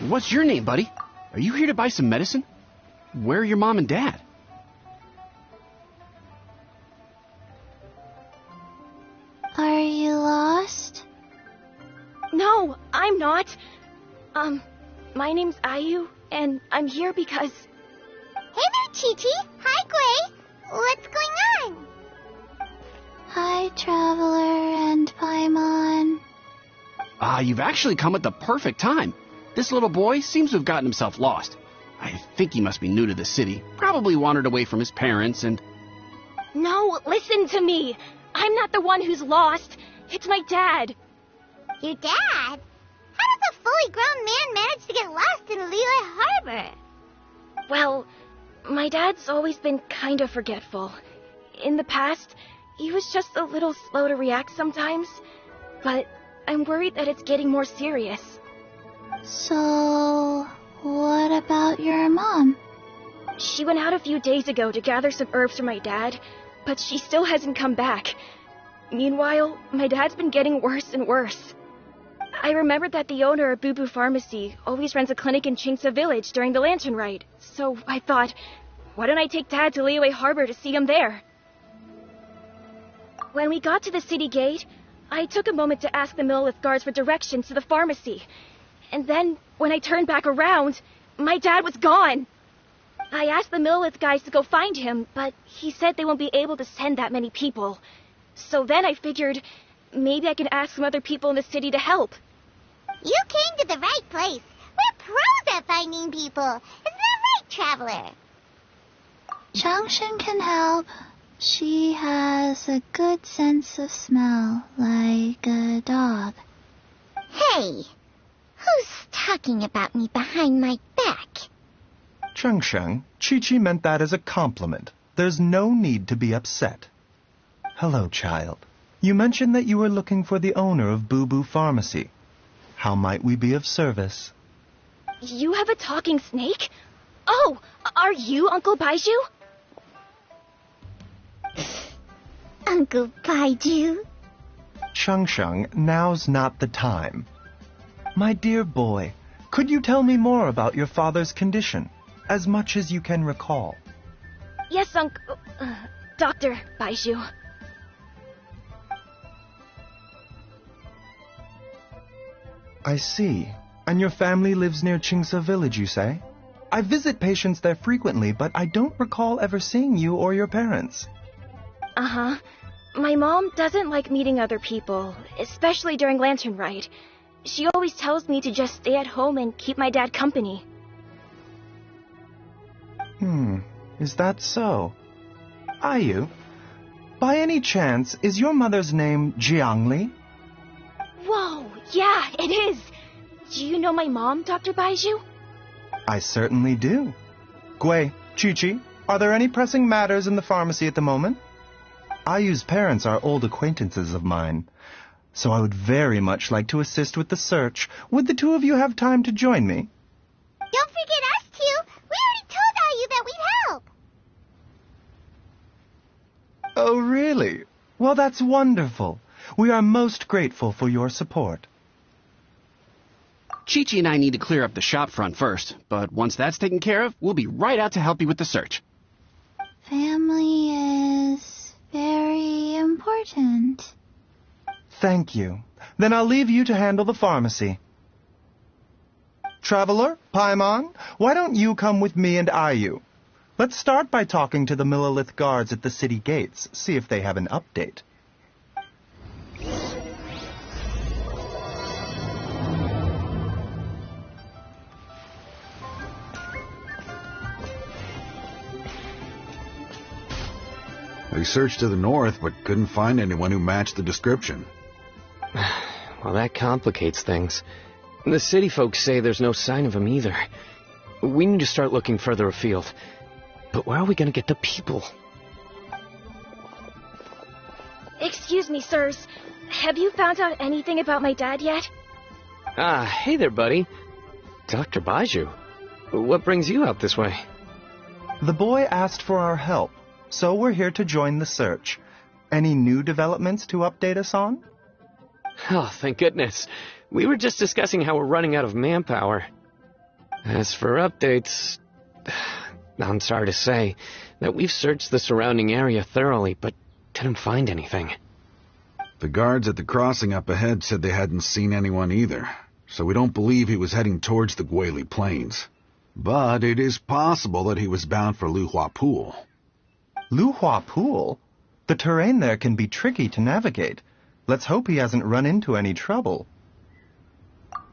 What's your name, buddy? Are you here to buy some medicine? Where are your mom and dad? Are you lost? No, I'm not. My name's Ayu, and I'm here because... Hey there, Chi-Chi. Hi, Gray. What's going on? Hi, Traveler and Paimon. You've actually come at the perfect time. This little boy seems to have gotten himself lost. I think he must be new to the city. Probably wandered away from his parents and... No, listen to me. I'm not the one who's lost. It's my dad. Your dad? How does a fully grown man manage to get lost in Liyue Harbor? Well, my dad's always been kind of forgetful. In the past, he was just a little slow to react sometimes. But I'm worried that it's getting more serious. So, what about your mom? She went out a few days ago to gather some herbs for my dad, but she still hasn't come back. Meanwhile, my dad's been getting worse and worse. I remembered that the owner of Boo Boo Pharmacy always runs a clinic in Chingsa Village during the Lantern Rite, so I thought, why don't I take Dad to Liyue Harbor to see him there? When we got to the city gate, I took a moment to ask the Millelith guards for directions to the pharmacy. And then, when I turned back around, my dad was gone. I asked the Millelith guys to go find him, but he said they won't be able to send that many people. So then I figured, maybe I could ask some other people in the city to help. You came to the right place. We're pros at finding people. Isn't that right, Traveler? Changshan can help. She has a good sense of smell, like a dog. Hey, who's talking about me behind my back? Changshan, Chi-Chi meant that as a compliment. There's no need to be upset. Hello, child. You mentioned that you were looking for the owner of Boo Boo Pharmacy. How might we be of service? You have a talking snake? Oh, are you Uncle Baizhu? Uncle Baizhu? Changshan, now's not the time. My dear boy, could you tell me more about your father's condition, as much as you can recall? Yes, Dr. Baizhu. I see. And your family lives near Chingsa Village, you say? I visit patients there frequently, but I don't recall ever seeing you or your parents. Uh-huh. My mom doesn't like meeting other people, especially during Lantern Rite. She always tells me to just stay at home and keep my dad company. Is that so? Ayu, by any chance, is your mother's name Jiangli? Whoa, yeah, it is. Do you know my mom, Dr. Baizhu? I certainly do. Gui, Chi-Chi, are there any pressing matters in the pharmacy at the moment? Ayu's parents are old acquaintances of mine, so I would very much like to assist with the search. Would the two of you have time to join me? Don't forget us two. We already told Ayu that we'd help. Oh, really? Well, that's wonderful. We are most grateful for your support. Chi-Chi and I need to clear up the shop front first, but once that's taken care of, we'll be right out to help you with the search. Family is very important. Thank you. Then I'll leave you to handle the pharmacy. Traveler, Paimon, why don't you come with me and Ayu? Let's start by talking to the Millelith guards at the city gates, see if they have an update. We searched to the north, but couldn't find anyone who matched the description. Well, that complicates things. The city folks say there's no sign of him either. We need to start looking further afield. But where are we going to get the people? Excuse me, sirs. Have you found out anything about my dad yet? Ah, hey there, buddy. Dr. Baizhu. What brings you out this way? The boy asked for our help, so we're here to join the search. Any new developments to update us on? Oh, thank goodness. We were just discussing how we're running out of manpower. As for updates, I'm sorry to say that we've searched the surrounding area thoroughly, but didn't find anything. The guards at the crossing up ahead said they hadn't seen anyone either, so we don't believe he was heading towards the Guili Plains. But it is possible that he was bound for Luhua Pool. Luhua Pool? The terrain there can be tricky to navigate. Let's hope he hasn't run into any trouble.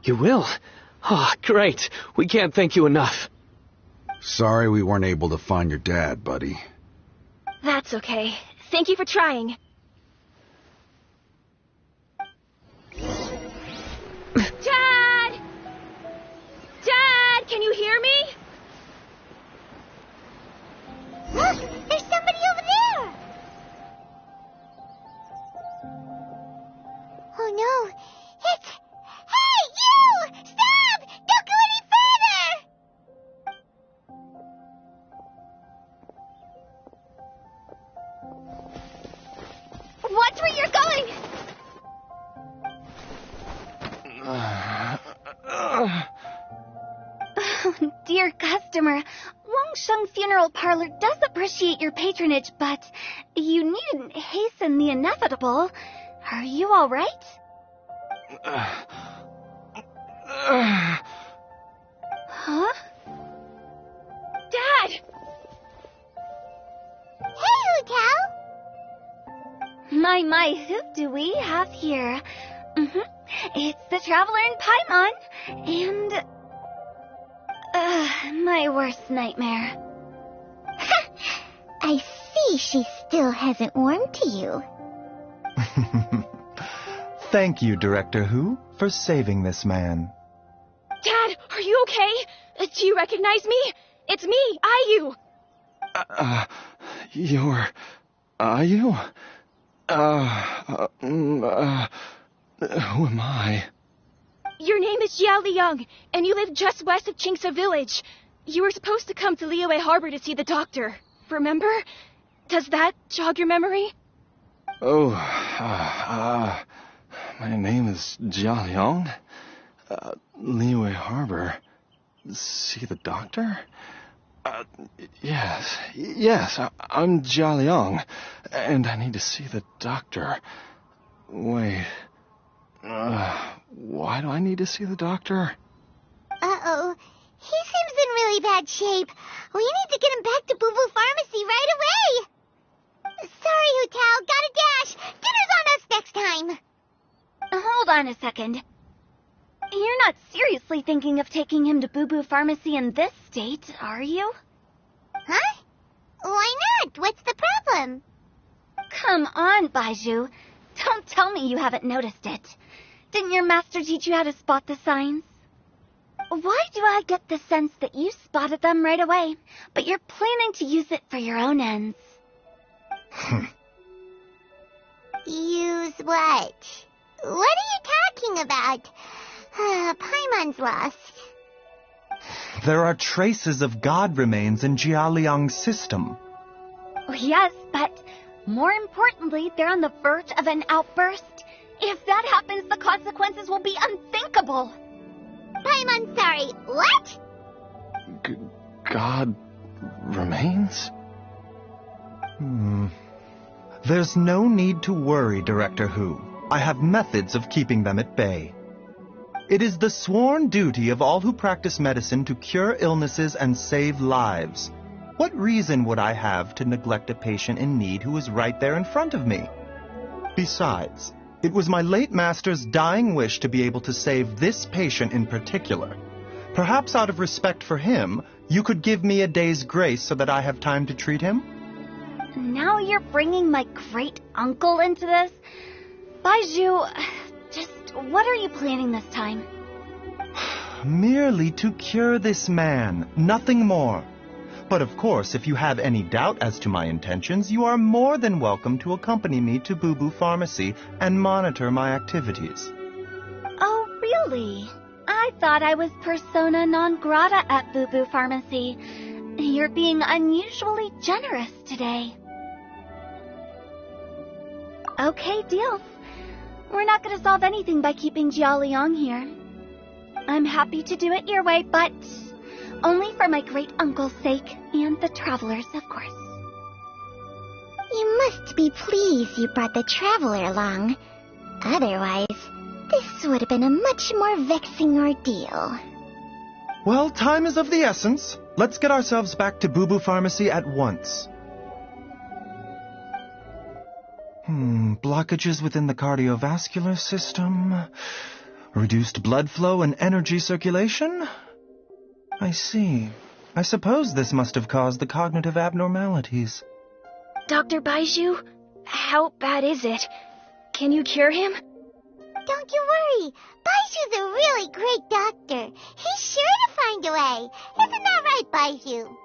You will? Oh, great. We can't thank you enough. Sorry we weren't able to find your dad, buddy. That's okay. Thank you for trying. Dad! Dad, can you hear me? Look, there's somebody over there! Oh no, it's... Hey, you! Stop! Don't go any further! Watch where you're going! Oh, dear customer, Wangsheng Funeral Parlor does appreciate your patronage, but you needn't hasten the inevitable. Are you all right? Huh? Dad! Hey, Hu Tao! My, who do we have here? It's the Traveler in Paimon, and... my worst nightmare. I see she still hasn't warmed to you. Thank you, Director Hu, for saving this man. Dad, are you okay? Do you recognize me? It's me, Ayu. You're... Ayu? Who am I? Your name is Jia Liang, and you live just west of Qingse Village. You were supposed to come to Liyue Harbor to see the doctor. Remember? Does that jog your memory? Oh, my name is Jia Liang. Liyue Harbor. See the doctor? Yes, I'm Jia Liang, and I need to see the doctor. Wait, why do I need to see the doctor? Uh-oh. He seems in really bad shape. We need to get him back to Boo Boo Pharmacy right away. Sorry, Hu Tao. Gotta dash. Dinner's on us next time. Hold on a second. You're not seriously thinking of taking him to Boo Boo Pharmacy in this state, are you? Huh? Why not? What's the problem? Come on, Baizhu. Don't tell me you haven't noticed it. Didn't your master teach you how to spot the signs? Why do I get the sense that you spotted them right away, but you're planning to use it for your own ends? Use what? What are you talking about? Paimon's lost. There are traces of god remains in Jia Liang's system. Yes, but more importantly, they're on the verge of an outburst. If that happens, the consequences will be unthinkable. Paimon, sorry, what? God remains? There's no need to worry, Director Hu. I have methods of keeping them at bay. It is the sworn duty of all who practice medicine to cure illnesses and save lives. What reason would I have to neglect a patient in need who is right there in front of me? Besides, it was my late master's dying wish to be able to save this patient in particular. Perhaps out of respect for him, you could give me a day's grace so that I have time to treat him? Now you're bringing my great-uncle into this? Baizhu, just what are you planning this time? Merely to cure this man, nothing more. But of course, if you have any doubt as to my intentions, you are more than welcome to accompany me to Boo Boo Pharmacy and monitor my activities. Oh, really? I thought I was persona non grata at Boo Boo Pharmacy. You're being unusually generous today. Okay, deal. We're not going to solve anything by keeping Jia Liang here. I'm happy to do it your way, but Only for my great-uncle's sake, and the travelers, of course. You must be pleased you brought the traveler along. Otherwise, this would have been a much more vexing ordeal. Well, time is of the essence. Let's get ourselves back to Boo Boo Pharmacy at once. Blockages within the cardiovascular system. Reduced blood flow and energy circulation? I see. I suppose this must have caused the cognitive abnormalities. Dr. Baizhu, how bad is it? Can you cure him? Don't you worry. Baizhu's a really great doctor. He's sure to find a way. Isn't that right, Baizhu?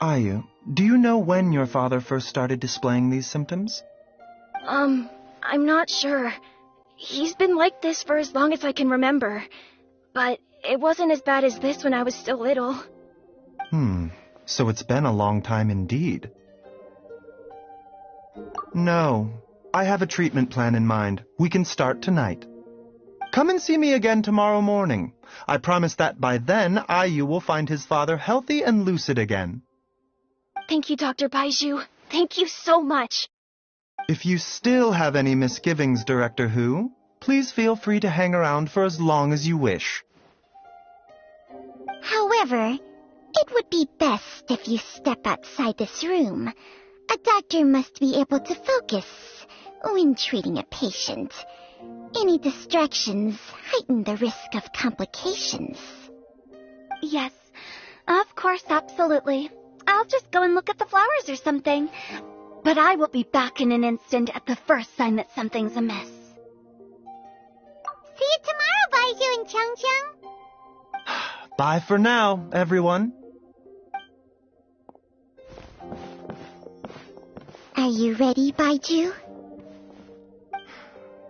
Ayu, do you know when your father first started displaying these symptoms? I'm not sure. He's been like this for as long as I can remember. But it wasn't as bad as this when I was still little. So it's been a long time indeed. No, I have a treatment plan in mind. We can start tonight. Come and see me again tomorrow morning. I promise that by then, Ayu will find his father healthy and lucid again. Thank you, Dr. Baizhu. Thank you so much. If you still have any misgivings, Director Hu, please feel free to hang around for as long as you wish. However, it would be best if you step outside this room. A doctor must be able to focus when treating a patient. Any distractions heighten the risk of complications. Yes, of course, absolutely. I'll just go and look at the flowers or something. But I will be back in an instant at the first sign that something's amiss. See you tomorrow, Baizhu and Chung-Chung. Bye for now, everyone. Are you ready, Baizhu?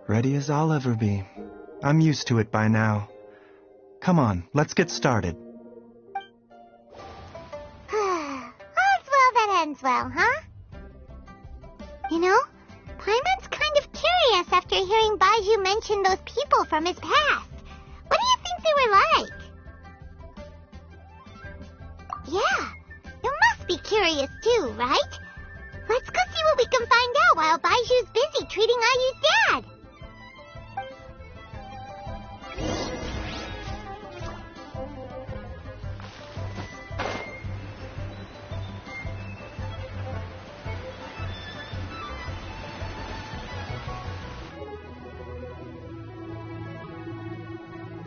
Ready as I'll ever be. I'm used to it by now. Come on, let's get started. All's well that ends well, huh? You know, Paimon's kind of curious after hearing Baizhu mention those people from his past. What do you think they were like? Yeah, you must be curious too, right? Let's go see what we can find out while Baizhu's busy treating Ayu's dad.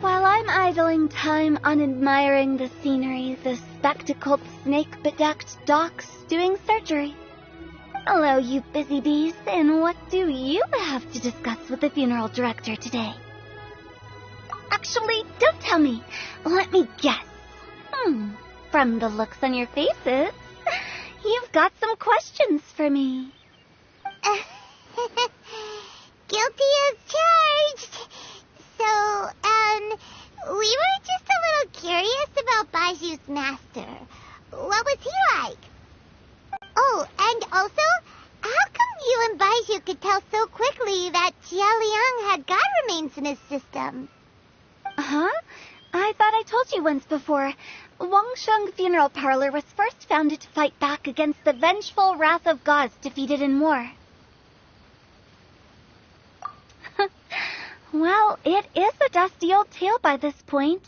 While I'm idling time on admiring the scenery, the spectacled snake-bedecked docs doing surgery. Hello, you busy bees, and what do you have to discuss with the funeral director today? Actually, don't tell me. Let me guess. From the looks on your faces, you've got some questions for me. Guilty as charged. So, we were just a little curious about Baizhu's master. What was he like? Oh, and also, how come you and Baizhu could tell so quickly that Jia Liang had god remains in his system? Huh? I thought I told you once before. Wangsheng Funeral Parlor was first founded to fight back against the vengeful wrath of gods defeated in war. Well, it is a dusty old tale by this point.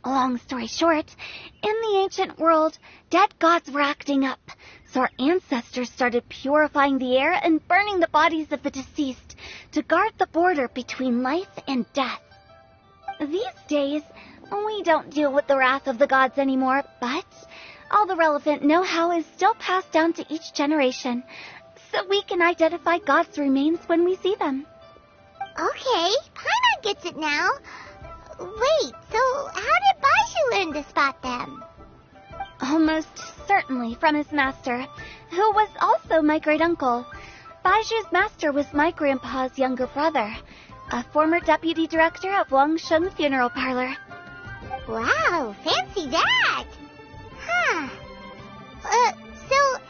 Long story short, in the ancient world, dead gods were acting up, so our ancestors started purifying the air and burning the bodies of the deceased to guard the border between life and death. These days, we don't deal with the wrath of the gods anymore, but all the relevant know-how is still passed down to each generation, so we can identify gods' remains when we see them. Okay, Paimon gets it now. Wait, so how did Baizhu learn to spot them? Almost certainly from his master, who was also my great-uncle. Baizhu's master was my grandpa's younger brother, a former deputy director of Wangsheng Funeral Parlor. Wow, fancy that! Huh. So,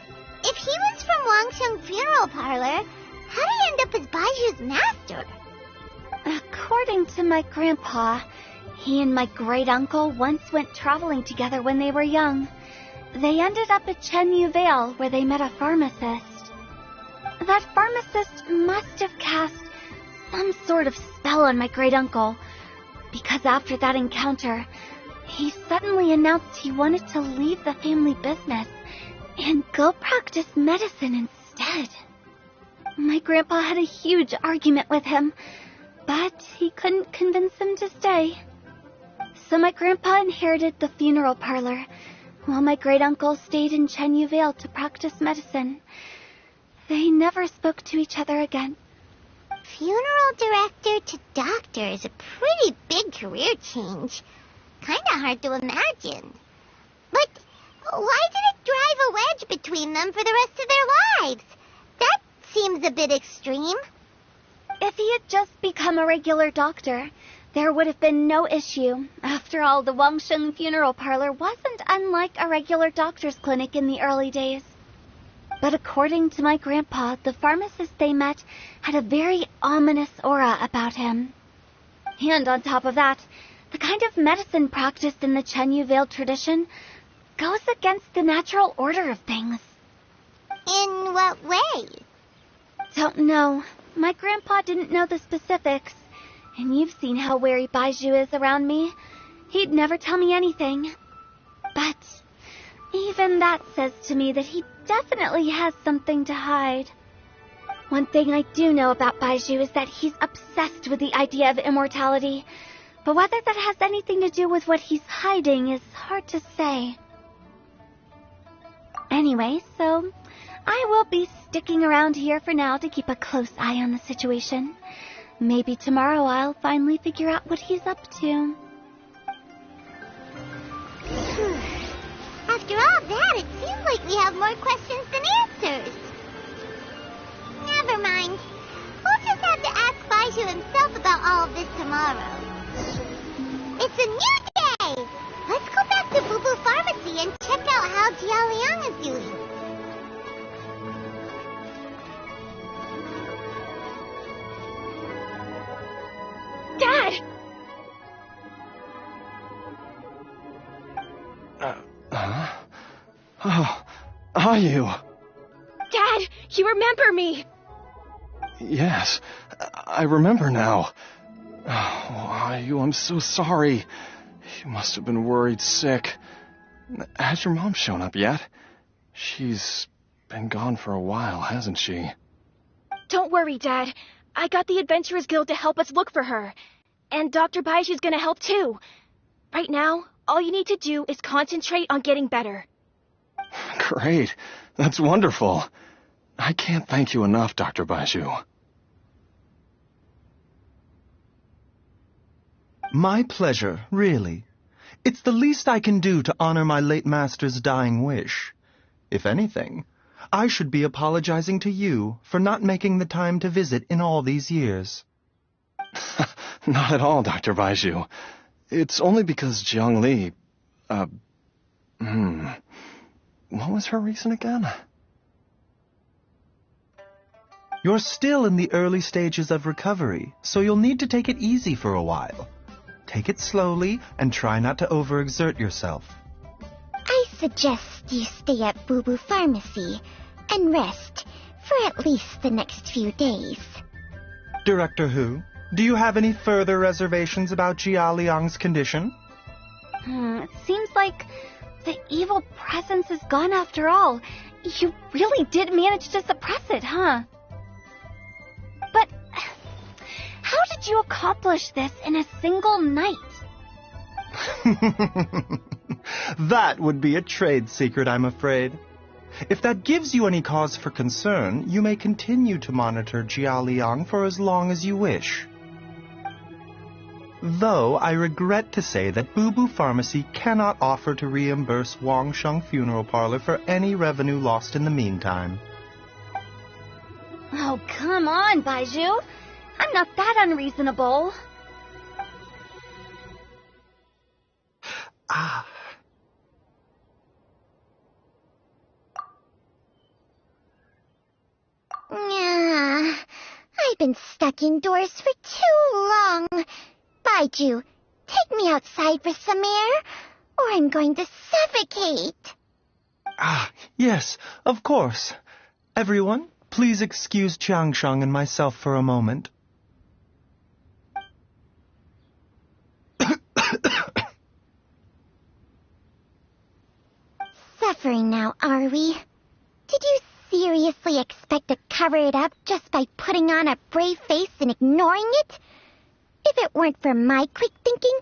if he was from Wangsheng Funeral Parlor, how did he end up as Baizhu's master? According to my grandpa, He and my great-uncle once went traveling together when they were young. They ended up at Chenyu Vale, where they met a pharmacist. That pharmacist must have cast some sort of spell on my great-uncle, because after that encounter, he suddenly announced he wanted to leave the family business and go practice medicine instead. My grandpa had a huge argument with him, but he couldn't convince him to stay. So my grandpa inherited the funeral parlor, while my great-uncle stayed in Chenyu Vale to practice medicine. They never spoke to each other again. Funeral director to doctor is a pretty big career change. Kinda hard to imagine. But why did it drive a wedge between them for the rest of their lives? That seems a bit extreme. If he had just become a regular doctor, there would have been no issue. After all, the Wangsheng funeral parlor wasn't unlike a regular doctor's clinic in the early days. But according to my grandpa, the pharmacist they met had a very ominous aura about him. And on top of that, the kind of medicine practiced in the Chenyu Vale tradition goes against the natural order of things. In what way? Don't know. My grandpa didn't know the specifics. And you've seen how wary Baizhu is around me. He'd never tell me anything. But even that says to me that he definitely has something to hide. One thing I do know about Baizhu is that he's obsessed with the idea of immortality. But whether that has anything to do with what he's hiding is hard to say. Anyway, so I will be sticking around here for now to keep a close eye on the situation. Maybe tomorrow I'll finally figure out what he's up to. After all that, it seems like we have more questions than answers. Never mind. We'll just have to ask Baizhu himself about all of this tomorrow. It's a new day! Let's go back to Boo Boo Pharmacy and check out how Jia Liang is doing. Dad! Oh, are you? Dad, you remember me! Yes, I remember now. Oh, Ayu, I'm so sorry. You must have been worried sick. Has your mom shown up yet? She's been gone for a while, hasn't she? Don't worry, Dad. I got the Adventurers Guild to help us look for her. And Dr. Baizhu's gonna help too. Right now, all you need to do is concentrate on getting better. Great. That's wonderful. I can't thank you enough, Dr. Baizhu. My pleasure, really. It's the least I can do to honor my late master's dying wish. If anything, I should be apologizing to you for not making the time to visit in all these years. Not at all, Dr. Baizhu. It's only because Jiang Li... What was her reason again? You're still in the early stages of recovery, so you'll need to take it easy for a while. Take it slowly and try not to overexert yourself. I suggest you stay at Boo Boo Pharmacy and rest for at least the next few days. Director Hu, do you have any further reservations about Jia Liang's condition? It seems like the evil presence is gone after all. You really did manage to suppress it, huh? But how did you accomplish this in a single night? That would be a trade secret, I'm afraid. If that gives you any cause for concern, you may continue to monitor Jia Liang for as long as you wish. Though I regret to say that Boo Boo Pharmacy cannot offer to reimburse Wangsheng Funeral Parlor for any revenue lost in the meantime. Oh, come on, Baizhu. I'm not that unreasonable. I've been stuck indoors for too long. Baizhu, take Get me outside for some air, or I'm going to suffocate. Ah, yes, of course. Everyone, please excuse Qiangsheng and myself for a moment. Suffering now, are we? Did you seriously expect to cover it up just by putting on a brave face and ignoring it? If it weren't for my quick thinking,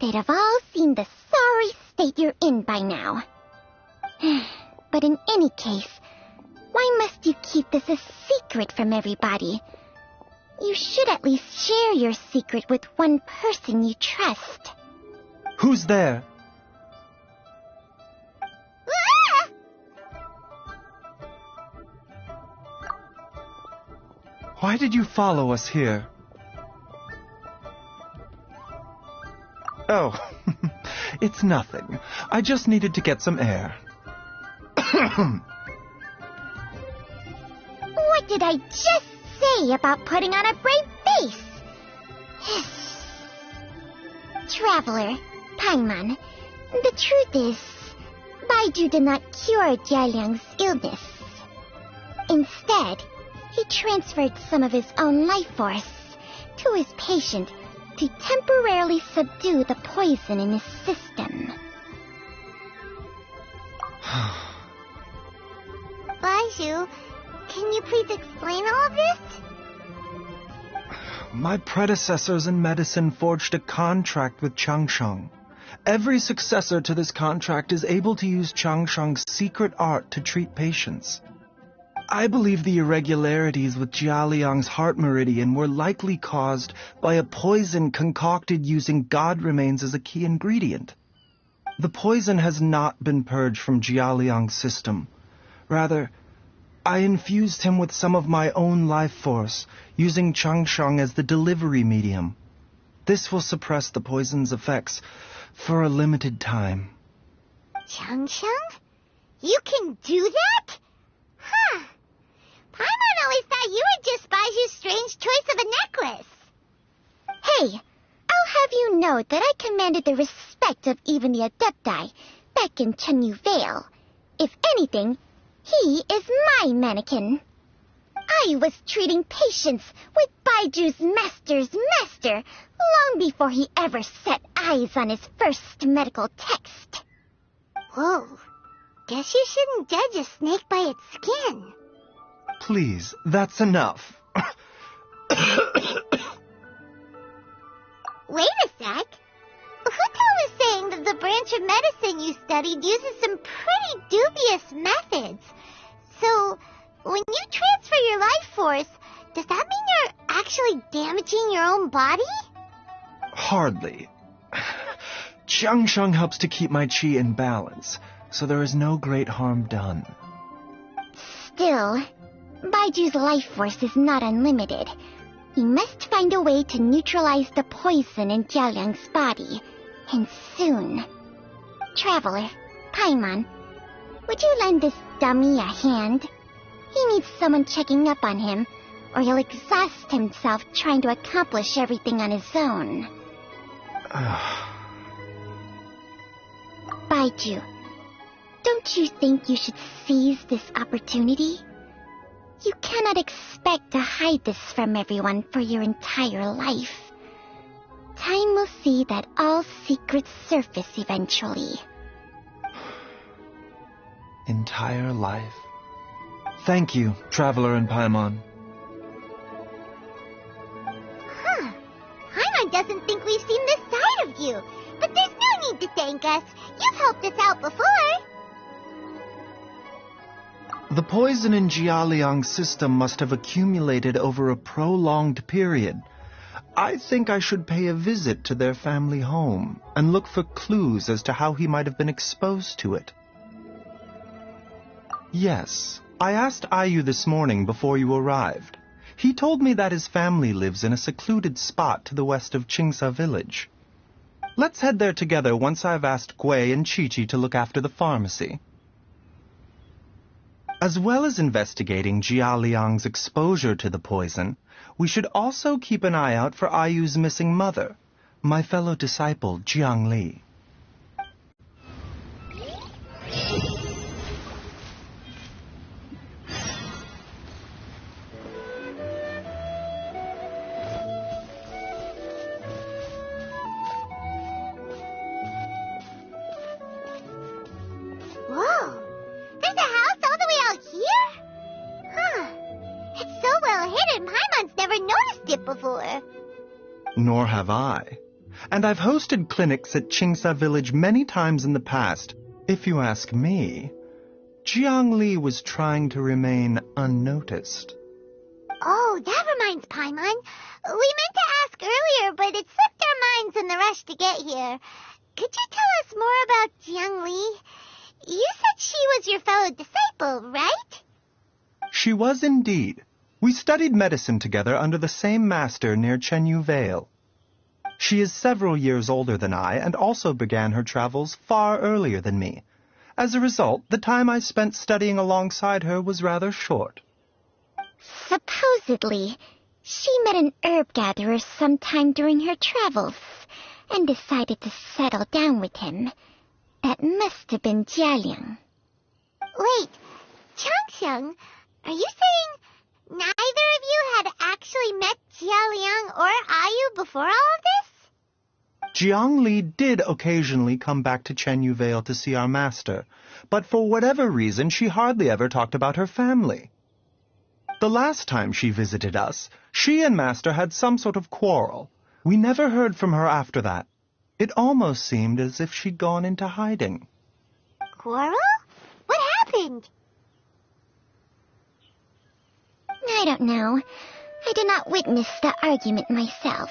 they'd have all seen the sorry state you're in by now. But in any case, why must you keep this a secret from everybody? You should at least share your secret with one person you trust. Who's there? Ah! Why did you follow us here? Oh, it's nothing. I just needed to get some air. What did I just say about putting on a brave face? Traveler, Paimon, the truth is, Baizhu did not cure Jialiang's illness. Instead, he transferred some of his own life force to his patient to temporarily subdue the poison in his system. Baizhu, can you please explain all of this? My predecessors in medicine forged a contract with Qiangsheng. Every successor to this contract is able to use Qiangsheng's secret art to treat patients. I believe the irregularities with Jialiang's heart meridian were likely caused by a poison concocted using god remains as a key ingredient. The poison has not been purged from Jialiang's system. Rather, I infused him with some of my own life force, using Qiangsheng as the delivery medium. This will suppress the poison's effects for a limited time. Qiangsheng? You can do that? Huh. Paimon always thought you were just Baizhu's strange choice of a necklace. Hey, I'll have you know that I commanded the respect of even the Adepti back in Chenyu Vale. If anything, he is my mannequin. I was treating patients with Baiju's master's master long before he ever set eyes on his first medical text. Whoa. Guess you shouldn't judge a snake by its skin. Please, that's enough. Wait a sec. Huto was saying that the branch of medicine you studied uses some pretty dubious methods. So, when you transfer your life force, does that mean you're actually damaging your own body? Hardly. Qiangsheng helps to keep my chi in balance, so there is no great harm done. Still, Baiju's life force is not unlimited. We must find a way to neutralize the poison in Jialiang's body, and soon. Traveler, Paimon, would you lend this dummy a hand? He needs someone checking up on him, or he'll exhaust himself trying to accomplish everything on his own. Baizhu, don't you think you should seize this opportunity? You cannot expect to hide this from everyone for your entire life. Time will see that all secrets surface eventually. Entire life. Thank you, Traveler and Paimon. Huh. Paimon doesn't think we've seen this side of you. But there's no need to thank us. You've helped us out before. The poison in Jialiang's system must have accumulated over a prolonged period. I think I should pay a visit to their family home and look for clues as to how he might have been exposed to it. Yes, I asked Ayu this morning before you arrived. He told me that his family lives in a secluded spot to the west of Qingsa village. Let's head there together once I've asked Gui and Chi-Chi to look after the pharmacy. As well as investigating Jialiang's exposure to the poison, we should also keep an eye out for Ayu's missing mother. My fellow disciple, Jiang Li. Whoa! There's a house all the way out here? Huh. It's so well hidden, Paimon's never noticed it before. Nor have I. And I've hosted clinics at Qingsa Village many times in the past. If you ask me, Jiang Li was trying to remain unnoticed. Oh, that reminds Paimon. We meant to ask earlier, but it slipped our minds in the rush to get here. Could you tell us more about Jiang Li? You said she was your fellow disciple, right? She was indeed. We studied medicine together under the same master near Chenyu Vale. She is several years older than I and also began her travels far earlier than me. As a result, the time I spent studying alongside her was rather short. Supposedly, she met an herb gatherer sometime during her travels and decided to settle down with him. That must have been Jialiang. Wait, Changxiang, are you saying neither of you had actually met Jialiang or Ayu before all of this? Jiang Li did occasionally come back to Chenyu Vale to see our master, but for whatever reason she hardly ever talked about her family. The last time she visited us, she and master had some sort of quarrel. We never heard from her after that. It almost seemed as if she'd gone into hiding. Quarrel? What happened? I don't know. I did not witness the argument myself.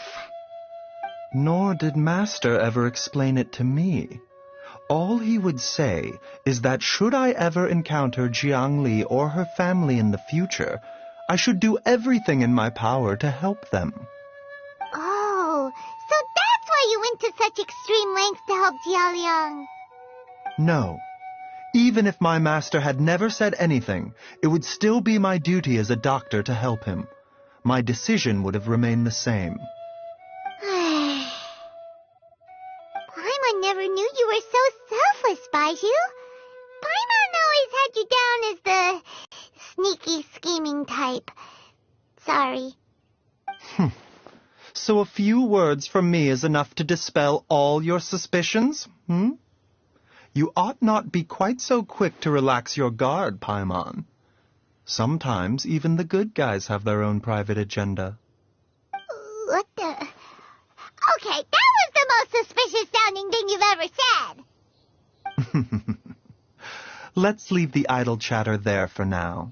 Nor did master ever explain it to me. All he would say is that should I ever encounter Jiang Li or her family in the future, I should do everything in my power to help them. Oh, so that's why you went to such extreme lengths to help Jialiang. No. Even if my master had never said anything, it would still be my duty as a doctor to help him. My decision would have remained the same. Paimon never knew you were so selfless, Baizhu. Paimon always had you down as the sneaky, scheming type. Sorry. So a few words from me is enough to dispel all your suspicions, You ought not be quite so quick to relax your guard, Paimon. Sometimes even the good guys have their own private agenda. What the... Okay, that was the most suspicious-sounding thing you've ever said. Let's leave the idle chatter there for now,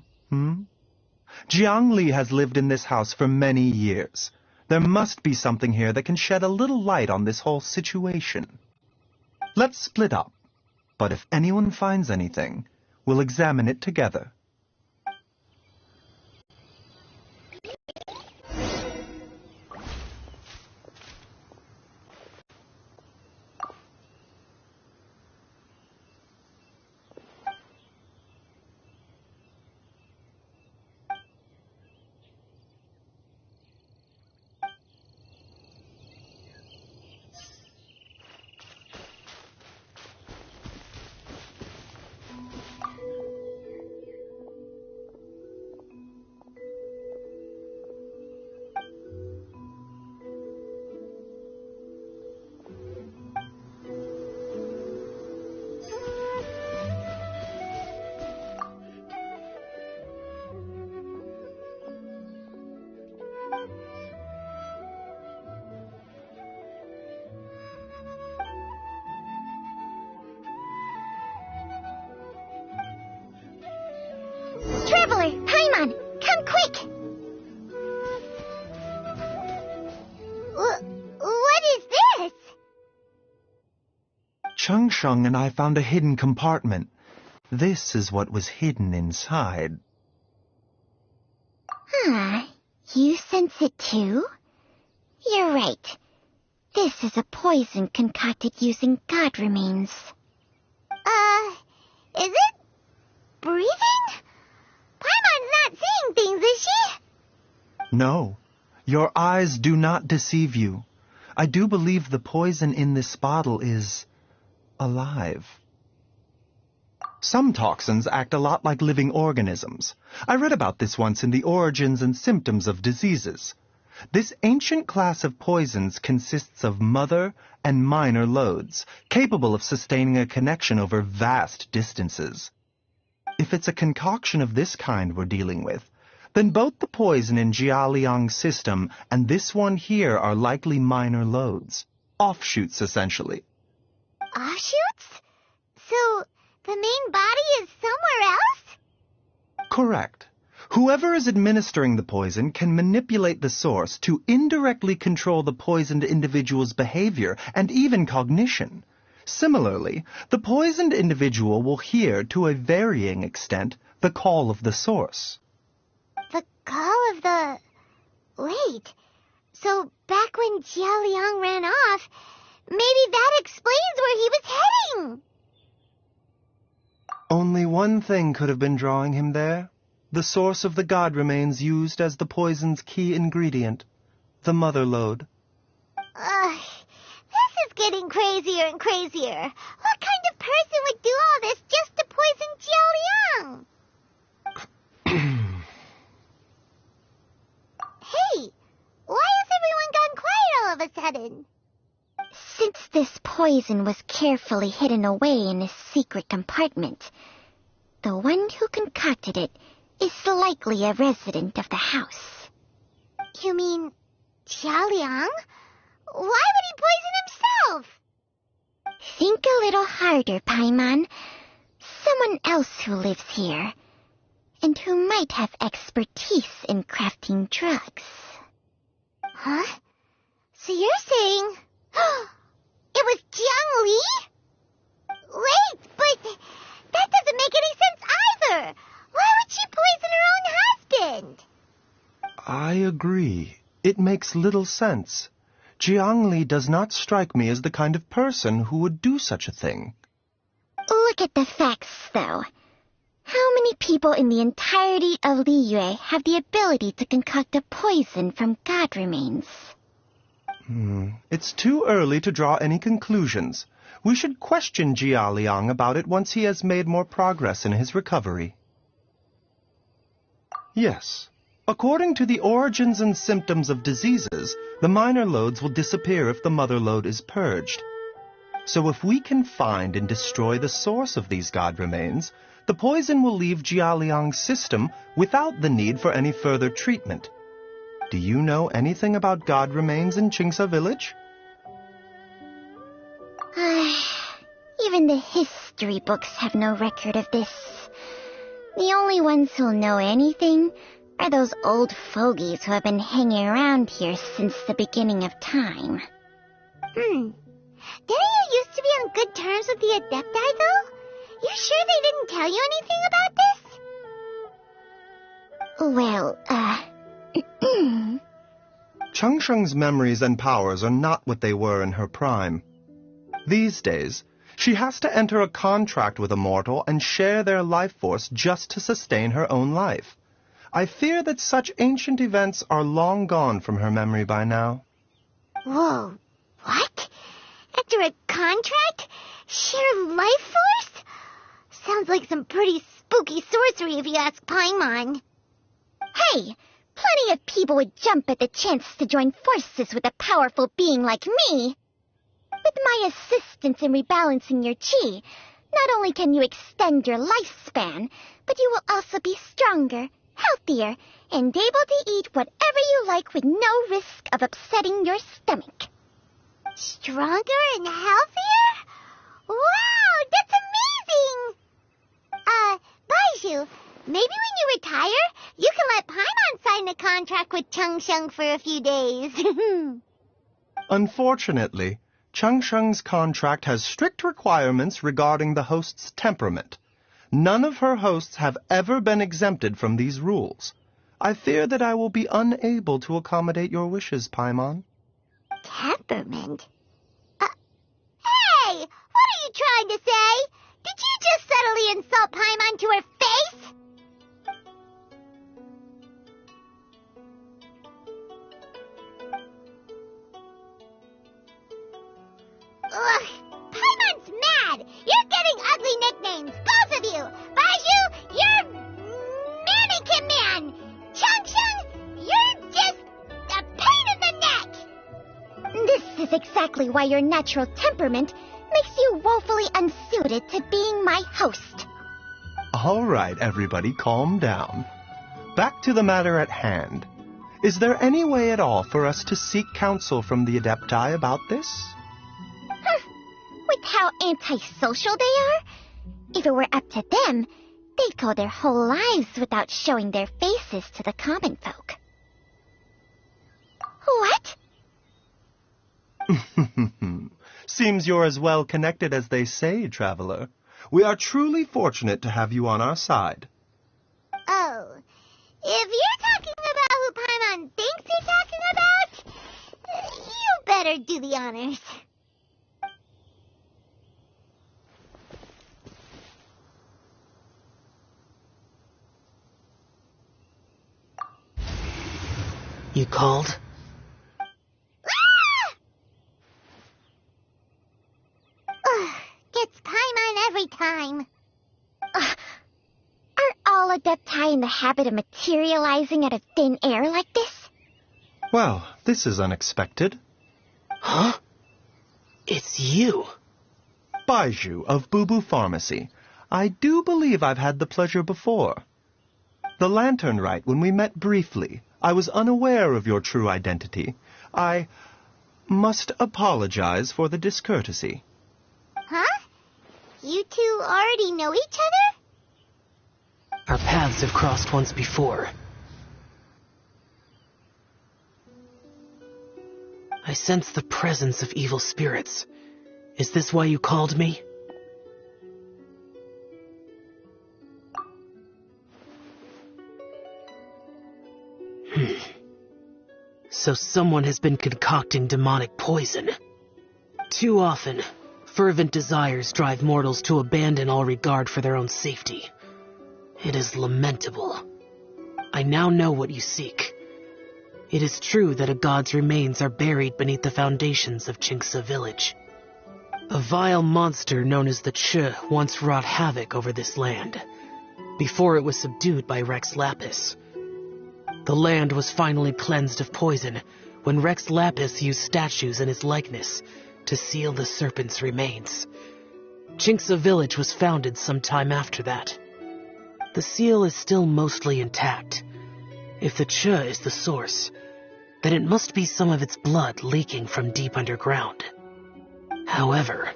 Jiang Li has lived in this house for many years. There must be something here that can shed a little light on this whole situation. Let's split up. But if anyone finds anything, we'll examine it together. Traveler, Paimon, come quick! What is this? Changsheng and I found a hidden compartment. This is what was hidden inside. You sense it too? You're right. This is a poison concocted using god remains. Is it breathing? Paimon's not seeing things, is she? No, your eyes do not deceive you. I do believe the poison in this bottle is alive. Some toxins act a lot like living organisms. I read about this once in the Origins and Symptoms of Diseases. This ancient class of poisons consists of mother and minor loads, capable of sustaining a connection over vast distances. If it's a concoction of this kind we're dealing with, then both the poison in Jialiang's system and this one here are likely minor loads. Offshoots, essentially. Offshoots? So, the main body is somewhere else? Correct. Whoever is administering the poison can manipulate the source to indirectly control the poisoned individual's behavior and even cognition. Similarly, the poisoned individual will hear, to a varying extent, the call of the source. The call of the... Wait. So, back when Jialiang ran off, maybe that explains where he was heading! Only one thing could have been drawing him there. The source of the god remains used as the poison's key ingredient, the mother lode. This is getting crazier and crazier. What kind of person would do all this just to poison Jialiang? Hey, why has everyone gone quiet all of a sudden? Since this poison was carefully hidden away in a secret compartment, the one who concocted it is likely a resident of the house. You mean Jialiang? Why would he poison himself? Think a little harder, Paimon. Someone else who lives here, and who might have expertise in crafting drugs. Huh? So you're saying... it was Jiang Li? Wait, but that doesn't make any sense either. Why would she poison her own husband? I agree. It makes little sense. Jiang Li does not strike me as the kind of person who would do such a thing. Look at the facts, though. How many people in the entirety of Liyue have the ability to concoct a poison from god remains? It's too early to draw any conclusions. We should question Jialiang about it once he has made more progress in his recovery. Yes. According to the Origins and Symptoms of Diseases, the minor loads will disappear if the mother lode is purged. So if we can find and destroy the source of these god remains, the poison will leave Jialiang's system without the need for any further treatment. Do you know anything about god remains in Qingsa village? Even the history books have no record of this. The only ones who'll know anything are those old fogies who have been hanging around here since the beginning of time. Didn't you used to be on good terms with the Adepti, though? You sure they didn't tell you anything about this? Well, Changsheng's memories and powers are not what they were in her prime. These days, she has to enter a contract with a mortal and share their life force just to sustain her own life. I fear that such ancient events are long gone from her memory by now. Whoa, what? After a contract? Share life force? Sounds like some pretty spooky sorcery if you ask Paimon. Hey, plenty of people would jump at the chance to join forces with a powerful being like me. With my assistance in rebalancing your chi, not only can you extend your lifespan, but you will also be stronger, healthier, and able to eat whatever you like with no risk of upsetting your stomach. Stronger and healthier? Wow, that's amazing! Baizhu, maybe when you retire, you can let Paimon sign a contract with Changsheng for a few days. Unfortunately, Changsheng's contract has strict requirements regarding the host's temperament. None of her hosts have ever been exempted from these rules. I fear that I will be unable to accommodate your wishes, Paimon. Temperament? Hey! What are you trying to say? Did you just subtly insult Paimon to her face? Ugh, Paimon's mad! You're getting ugly nicknames, both of you! Baizhu, you're Mannequin Man! Chung, you're just a pain in the neck! This is exactly why your natural temperament makes you woefully unsuited to being my host. All right, everybody, calm down. Back to the matter at hand. Is there any way at all for us to seek counsel from the Adepti about this? With how antisocial they are? If it were up to them, they'd go their whole lives without showing their faces to the common folk. What? Seems you're as well connected as they say, traveler. We are truly fortunate to have you on our side. Oh, if you're talking about who Paimon thinks you're talking about, you better do the honors. You called? Gets Paimon every time. Are all Adepti in the habit of materializing out of thin air like this? Well, this is unexpected. Huh? It's you. Baizhu of Boo Pharmacy. I do believe I've had the pleasure before. The Lantern Rite, when we met briefly, I was unaware of your true identity. I must apologize for the discourtesy. Huh? You two already know each other? Our paths have crossed once before. I sense the presence of evil spirits. Is this why you called me? So someone has been concocting demonic poison. Too often, fervent desires drive mortals to abandon all regard for their own safety. It is lamentable. I now know what you seek. It is true that a god's remains are buried beneath the foundations of Jinxa village. A vile monster known as the Ch once wrought havoc over this land, before it was subdued by Rex Lapis. The land was finally cleansed of poison when Rex Lapis used statues in his likeness to seal the serpent's remains. Jinxa village was founded some time after that. The seal is still mostly intact. If the Ch is the source, then it must be some of its blood leaking from deep underground. However,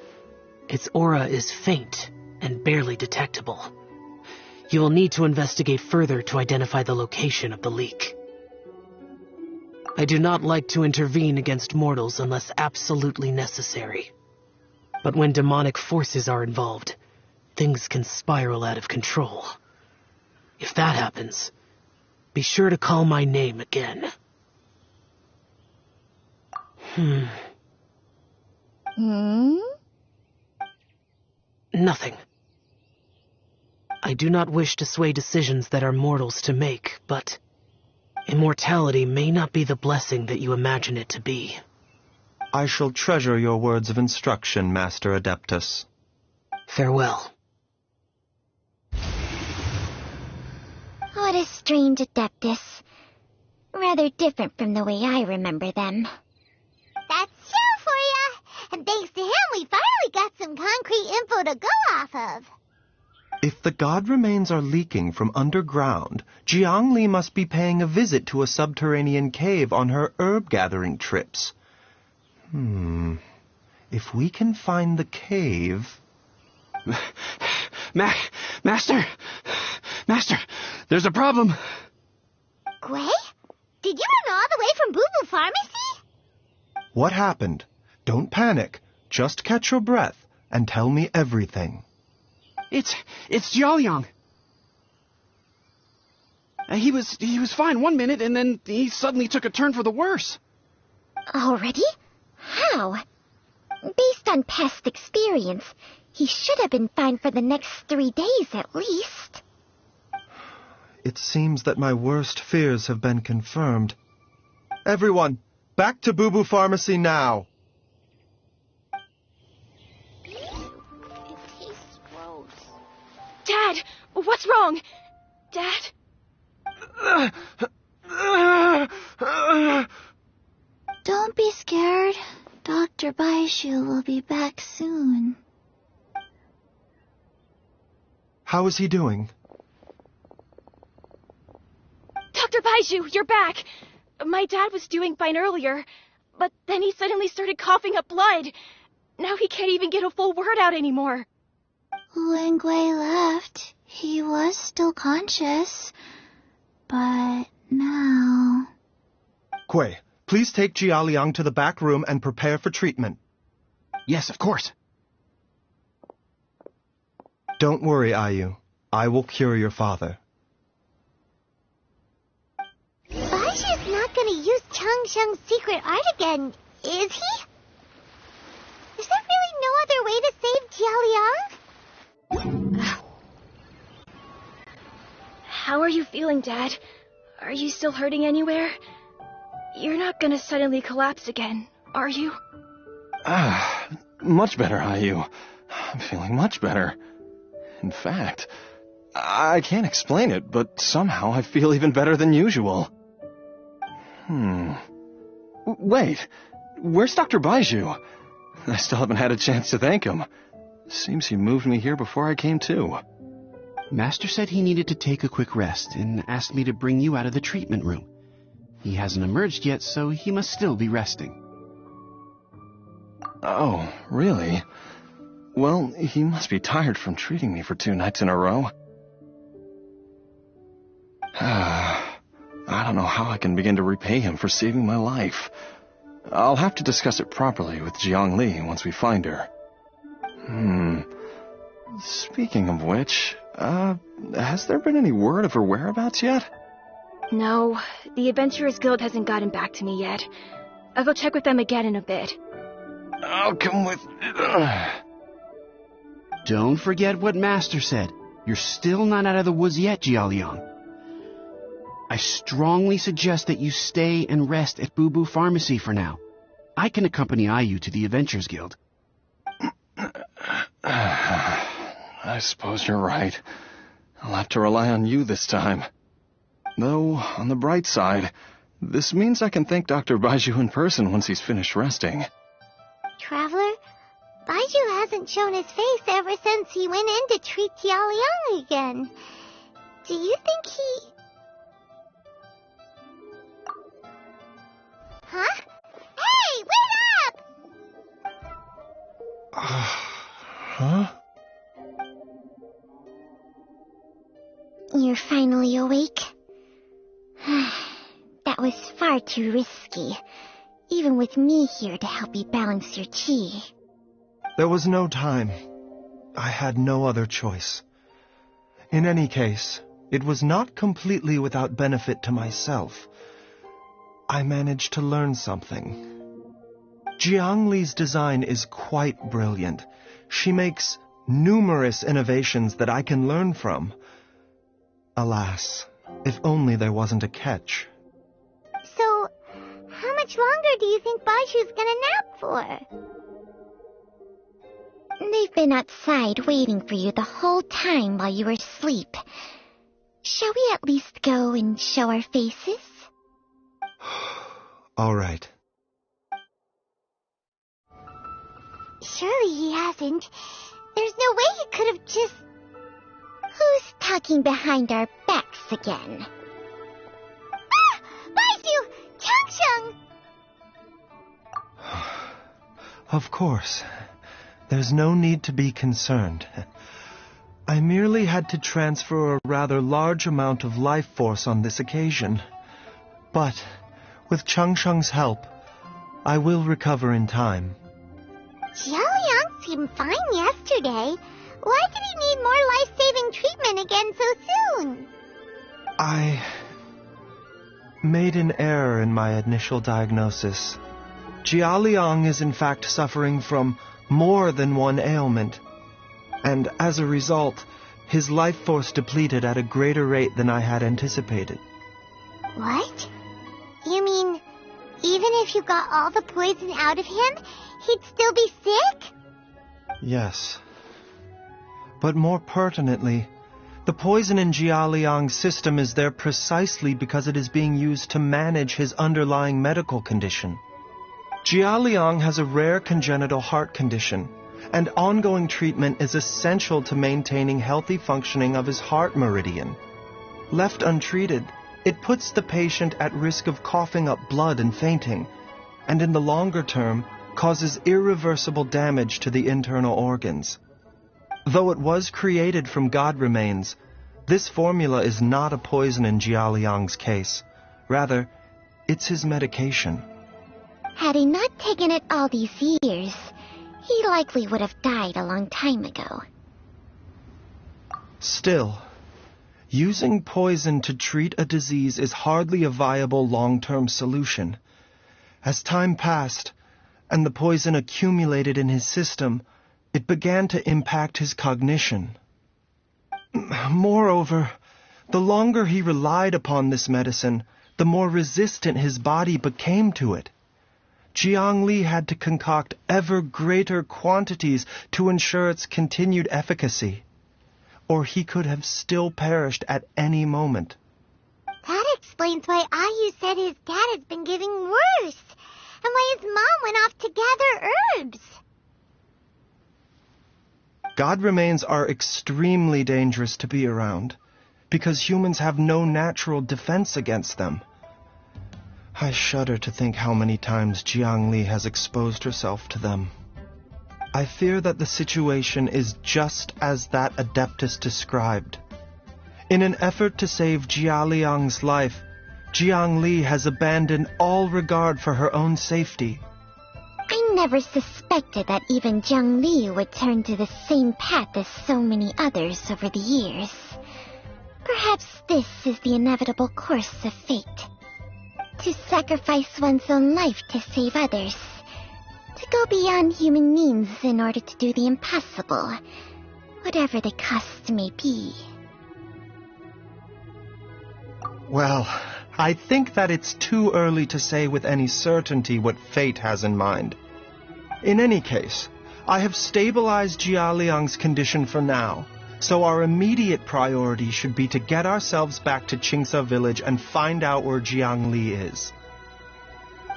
its aura is faint and barely detectable. You will need to investigate further to identify the location of the leak. I do not like to intervene against mortals unless absolutely necessary. But when demonic forces are involved, things can spiral out of control. If that happens, be sure to call my name again. Nothing. I do not wish to sway decisions that are mortals to make, but immortality may not be the blessing that you imagine it to be. I shall treasure your words of instruction, Master Adeptus. Farewell. What a strange Adeptus. Rather different from the way I remember them. That's Shell for ya! And thanks to him, we finally got some concrete info to go off of. If the god remains are leaking from underground, Jiangli must be paying a visit to a subterranean cave on her herb-gathering trips. If we can find the cave... Master, there's a problem. Gwei? Did you run all the way from Boo Boo Pharmacy? What happened? Don't panic. Just catch your breath and tell me everything. It's Jiaoyang. He was fine one minute, and then he suddenly took a turn for the worse. Already? How? Based on past experience, he should have been fine for the next 3 days at least. It seems that my worst fears have been confirmed. Everyone, back to Boo Boo Pharmacy now. What's wrong? Dad? Don't be scared. Dr. Baizhu will be back soon. How is he doing? Dr. Baizhu, you're back! My dad was doing fine earlier, but then he suddenly started coughing up blood. Now he can't even get a full word out anymore. When Gui left, he was still conscious. But now... Gui, please take Jialiang to the back room and prepare for treatment. Yes, of course. Don't worry, Ayu. I will cure your father. Baizhu's not gonna use Changsheng's secret art again, is he? Is there really no other way to save Jialiang? How are you feeling, Dad? Are you still hurting anywhere? You're not gonna suddenly collapse again, are you? Much better, Ayu. I'm feeling much better. In fact, I can't explain it, but somehow I feel even better than usual. Wait, where's Dr. Baizhu? I still haven't had a chance to thank him. Seems he moved me here before I came to. Master said he needed to take a quick rest and asked me to bring you out of the treatment room. He hasn't emerged yet, so he must still be resting. Oh, really? Well, he must be tired from treating me for 2 nights in a row. I don't know how I can begin to repay him for saving my life. I'll have to discuss it properly with Jiangli once we find her. Speaking of which, has there been any word of her whereabouts yet? No, the Adventurers Guild hasn't gotten back to me yet. I'll go check with them again in a bit. I'll come with... Don't forget what Master said. You're still not out of the woods yet, Jialiang. I strongly suggest that you stay and rest at Boo Boo Pharmacy for now. I can accompany Ayu to the Adventurers Guild. I suppose you're right. I'll have to rely on you this time. Though, on the bright side, this means I can thank Dr. Baizhu in person once he's finished resting. Traveler, Baizhu hasn't shown his face ever since he went in to treat Jialiang again. Do you think he... Huh? Hey, wait up! Huh? You're finally awake? That was far too risky, even with me here to help you balance your chi. There was no time. I had no other choice. In any case, it was not completely without benefit to myself. I managed to learn something. Jiangli's design is quite brilliant. She makes numerous innovations that I can learn from. Alas, if only there wasn't a catch. So, how much longer do you think Baizhu's gonna nap for? They've been outside waiting for you the whole time while you were asleep. Shall we at least go and show our faces? All right. Surely he hasn't. There's no way he could have just... Who's talking behind our backs again? Ah! Baizhu! Changsheng! Of course. There's no need to be concerned. I merely had to transfer a rather large amount of life force on this occasion. But, with Changsheng's help, I will recover in time. Jialiang seemed fine yesterday. Why did he need more life-saving treatment again so soon? I made an error in my initial diagnosis. Jialiang is in fact suffering from more than one ailment. And as a result, his life force depleted at a greater rate than I had anticipated. What? You mean, even if you got all the poison out of him, he'd still be sick? Yes. But more pertinently, The poison in Jialiang's system is there precisely because it is being used to manage his underlying medical condition. Jialiang has a rare congenital heart condition, and ongoing treatment is essential to maintaining healthy functioning of his heart meridian. Left untreated, it puts the patient at risk of coughing up blood and fainting, and in the longer term, causes irreversible damage to the internal organs. Though it was created from god remains, this formula is not a poison in Jialiang's case. Rather, it's his medication. Had he not taken it all these years, he likely would have died a long time ago. Still, using poison to treat a disease is hardly a viable long-term solution. As time passed, and the poison accumulated in his system, it began to impact his cognition. Moreover, the longer he relied upon this medicine, the more resistant his body became to it. Jiang Li had to concoct ever greater quantities to ensure its continued efficacy, or he could have still perished at any moment. That explains why Ayu said his dad has been getting worse, and why his mom went off to gather herbs. God remains are extremely dangerous to be around, because humans have no natural defense against them. I shudder to think how many times Jiang Li has exposed herself to them. I fear that the situation is just as that Adeptus described. In an effort to save Jialiang's life, Jiang Li has abandoned all regard for her own safety. I never suspected that even Jiang Li would turn to the same path as so many others over the years. Perhaps this is the inevitable course of fate. To sacrifice one's own life to save others. To go beyond human means in order to do the impossible, whatever the cost may be. Well, I think that it's too early to say with any certainty what fate has in mind. In any case, I have stabilized Jialiang's condition for now, so our immediate priority should be to get ourselves back to Qingsa village and find out where Jiang Li is.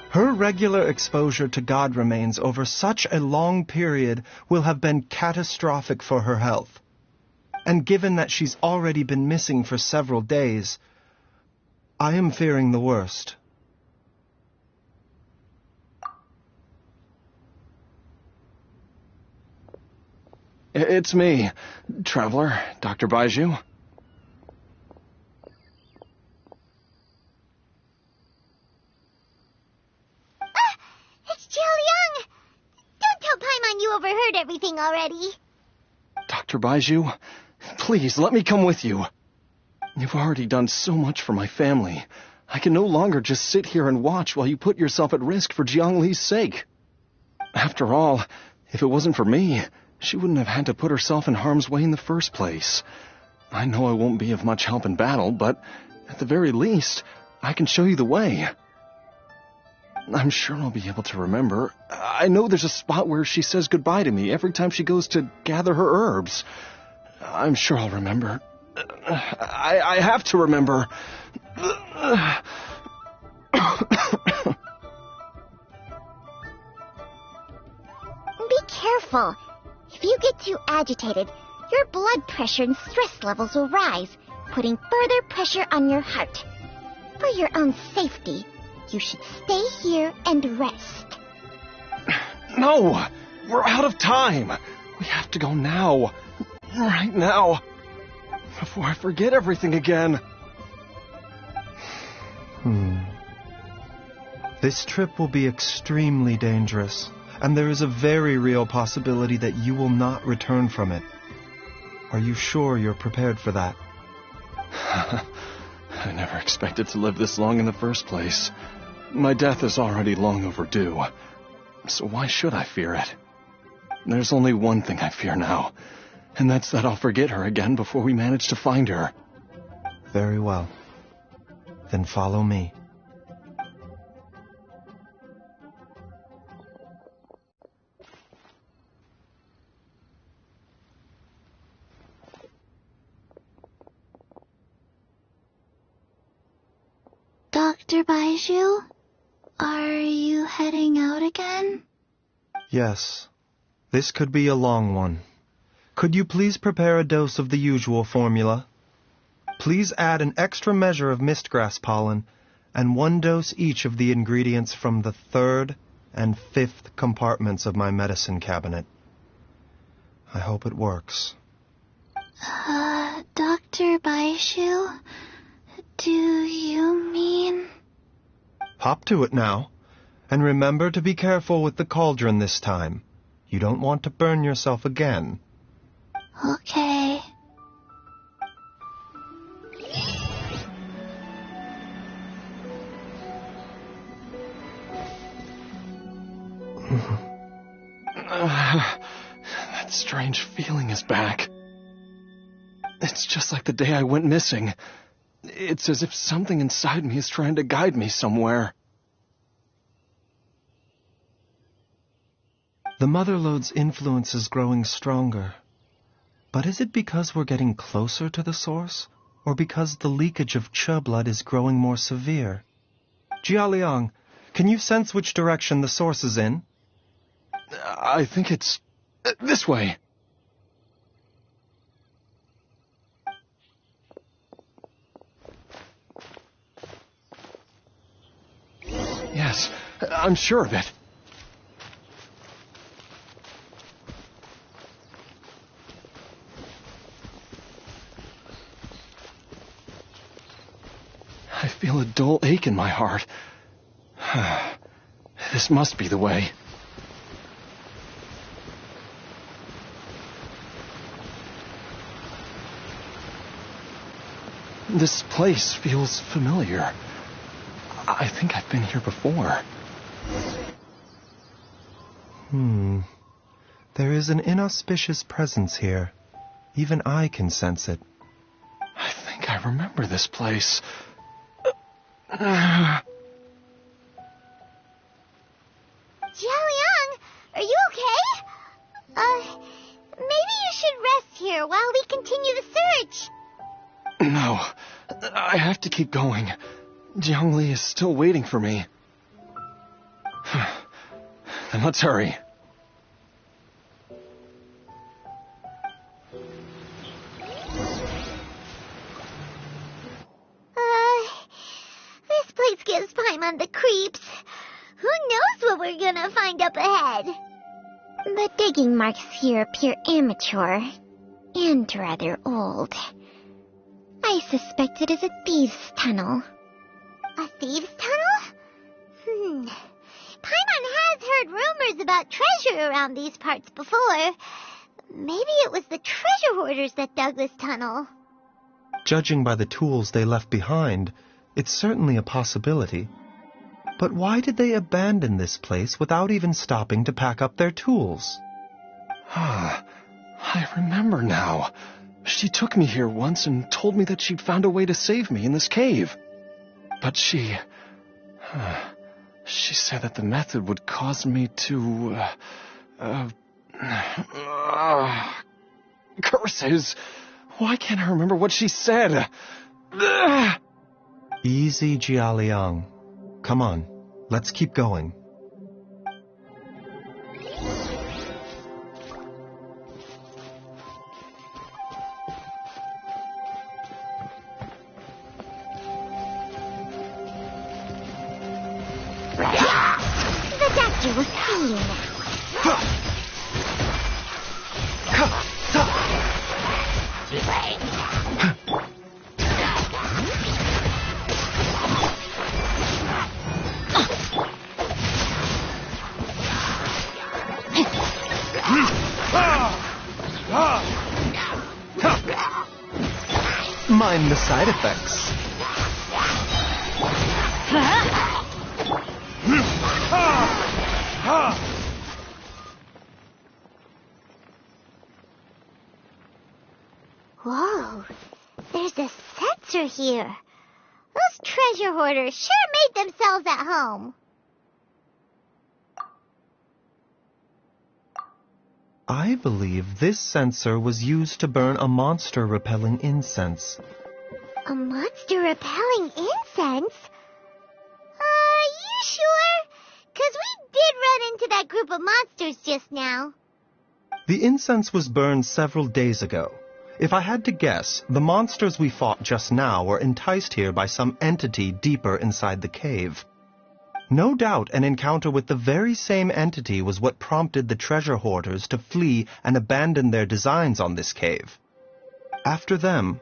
Her regular exposure to god remains over such a long period will have been catastrophic for her health. And given that she's already been missing for several days, I am fearing the worst. It's me, Traveler, Dr. Baizhu. It's Jialiang! Don't tell Paimon you overheard everything already. Dr. Baizhu, please let me come with you. You've already done so much for my family. I can no longer just sit here and watch while you put yourself at risk for Jiang Li's sake. After all, if it wasn't for me, she wouldn't have had to put herself in harm's way in the first place. I know I won't be of much help in battle, but at the very least, I can show you the way. I'm sure I'll be able to remember. I know there's a spot where she says goodbye to me every time she goes to gather her herbs. I'm sure I'll remember. I have to remember. Be careful. If you get too agitated, your blood pressure and stress levels will rise, putting further pressure on your heart. For your own safety, you should stay here and rest. No! We're out of time! We have to go now. Right now. Before I forget everything again. This trip will be extremely dangerous, and there is a very real possibility that you will not return from it. Are you sure you're prepared for that? I never expected to live this long in the first place. My death is already long overdue. So why should I fear it? There's only one thing I fear now, and that's that I'll forget her again before we manage to find her. Very well. Then follow me. Dr. Baizhu, are you heading out again? Yes. This could be a long one. Could you please prepare a dose of the usual formula? Please add an extra measure of mistgrass pollen and 1 dose each of the ingredients from the 3rd and 5th compartments of my medicine cabinet. I hope it works. Dr. Baizhu, do you mean... Hop to it now. And remember to be careful with the cauldron this time. You don't want to burn yourself again. Okay. That strange feeling is back. It's just like the day I went missing. It's as if something inside me is trying to guide me somewhere. The Motherlode's influence is growing stronger. But is it because we're getting closer to the source, or because the leakage of Che blood is growing more severe? Jialiang, can you sense which direction the source is in? I think it's this way. Yes, I'm sure of it. I feel a dull ache in my heart. This must be the way. This place feels familiar. I think I've been here before. There is an inauspicious presence here. Even I can sense it. I think I remember this place. Jialiang, are you okay? Maybe you should rest here while we continue the search. No, I have to keep going. Jiangli is still waiting for me. Then let's hurry. This place gives Paimon the creeps. Who knows what we're gonna find up ahead? The digging marks here appear immature and rather old. I suspect it is a thieves' tunnel. A thieves' tunnel? Paimon has heard rumors about treasure around these parts before. Maybe it was the treasure hoarders that dug this tunnel. Judging by the tools they left behind, it's certainly a possibility. But why did they abandon this place without even stopping to pack up their tools? I remember now. She took me here once and told me that she'd found a way to save me in this cave. But she said that the method would cause me to, curses! Why can't I remember what she said? Easy, Jialiang. Come on, let's keep going. The doctor will see you now. Mind the side effects. Whoa, there's a sensor here. Those treasure hoarders sure made themselves at home. I believe this sensor was used to burn a monster-repelling incense. A monster repelling incense? sure? 'Cause we did run into that group of monsters just now. The incense was burned several days ago. If I had to guess, the monsters we fought just now were enticed here by some entity deeper inside the cave. No doubt an encounter with the very same entity was what prompted the treasure hoarders to flee and abandon their designs on this cave. After them,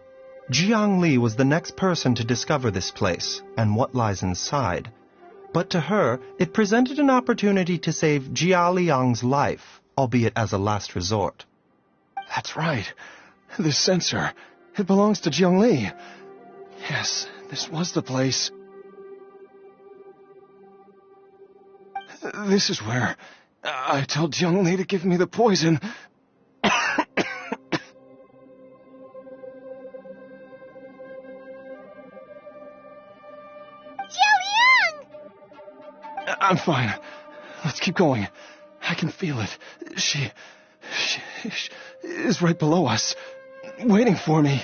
Jiang Li was the next person to discover this place and what lies inside. But to her, it presented an opportunity to save Jia Liang's life, albeit as a last resort. That's right. This sensor, it belongs to Jiang Li. Yes, this was the place. This is where I told Jiang Li to give me the poison. I'm fine. Let's keep going. I can feel it. She is right below us, waiting for me.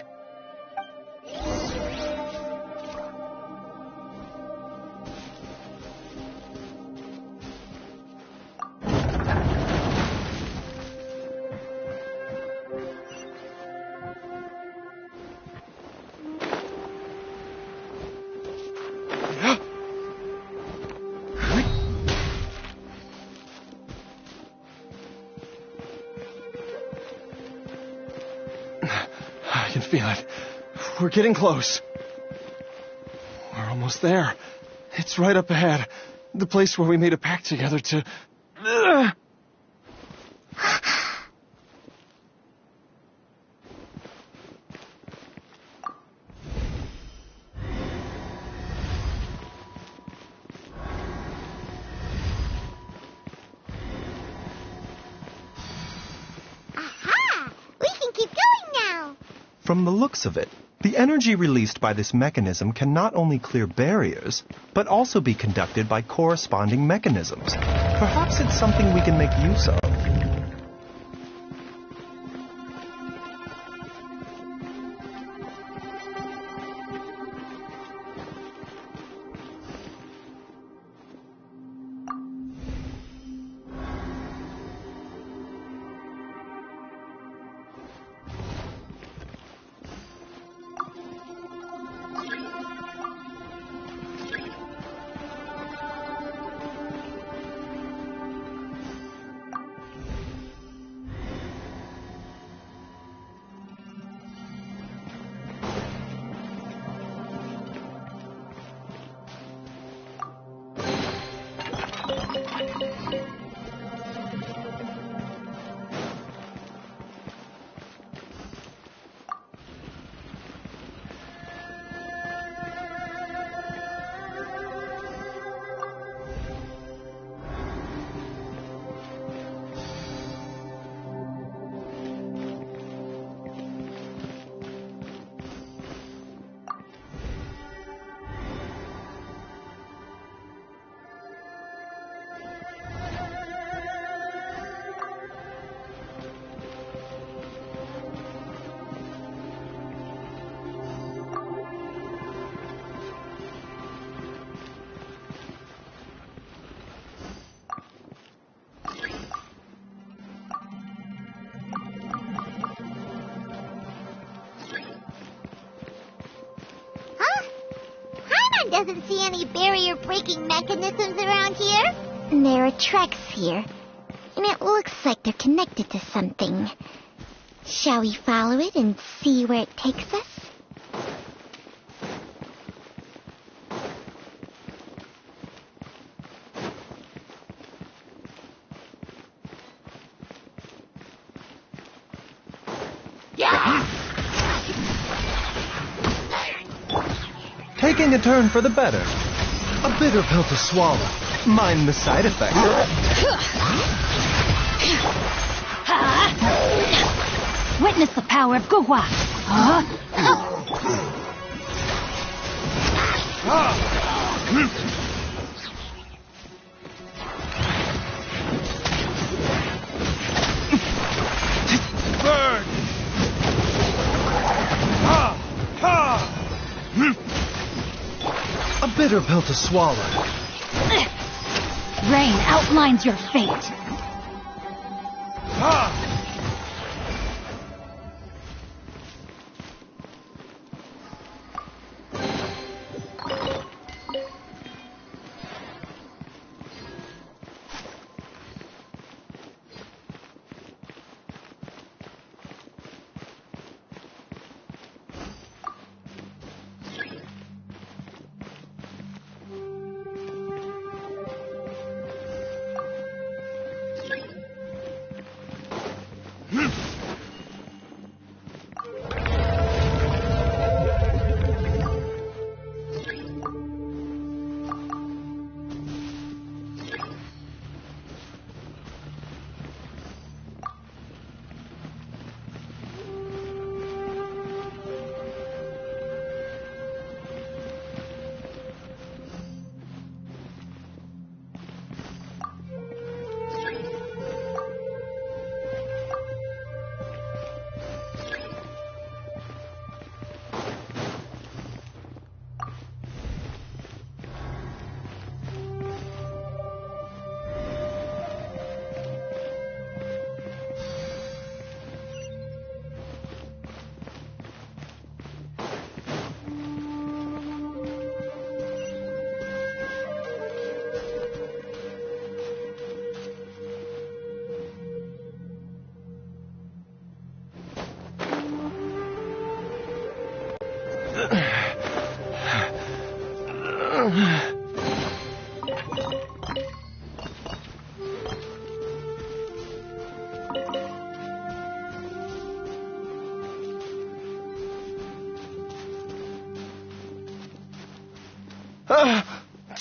I can feel it. We're getting close. We're almost there. It's right up ahead. The place where we made a pact together to... From the looks of it, the energy released by this mechanism can not only clear barriers, but also be conducted by corresponding mechanisms. Perhaps it's something we can make use of. Doesn't see any barrier-breaking mechanisms around here. There are tracks here, and it looks like they're connected to something. Shall we follow it and see where it takes us? Taking a turn for the better. A bitter pill to swallow. Mind the side effects. Witness the power of Guhua. Burn! A bitter pill to swallow. rain outlines your fate.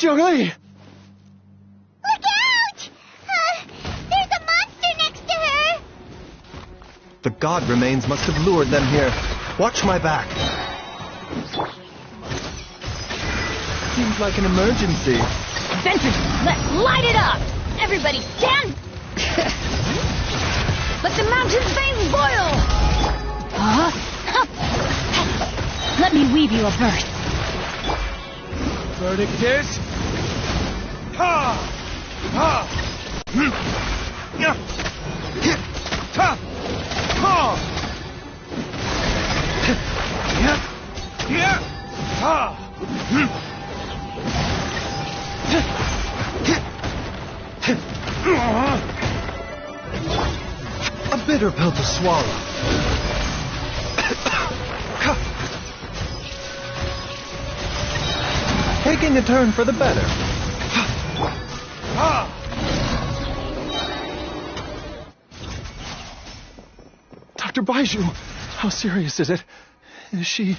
Jiangli! Look out! There's a monster next to her! The god remains must have lured them here. Watch my back. Seems like an emergency. Venture, let's light it up! Everybody stand! Let the mountain's veins boil! Let me weave you a verse. Verdict is... Ha! Ha! Ya! Ta! Ha! Ya! Ya! Ha! A bitter pill to swallow. Taking a turn for the better. Dr. Baizhu, how serious is it? Is she...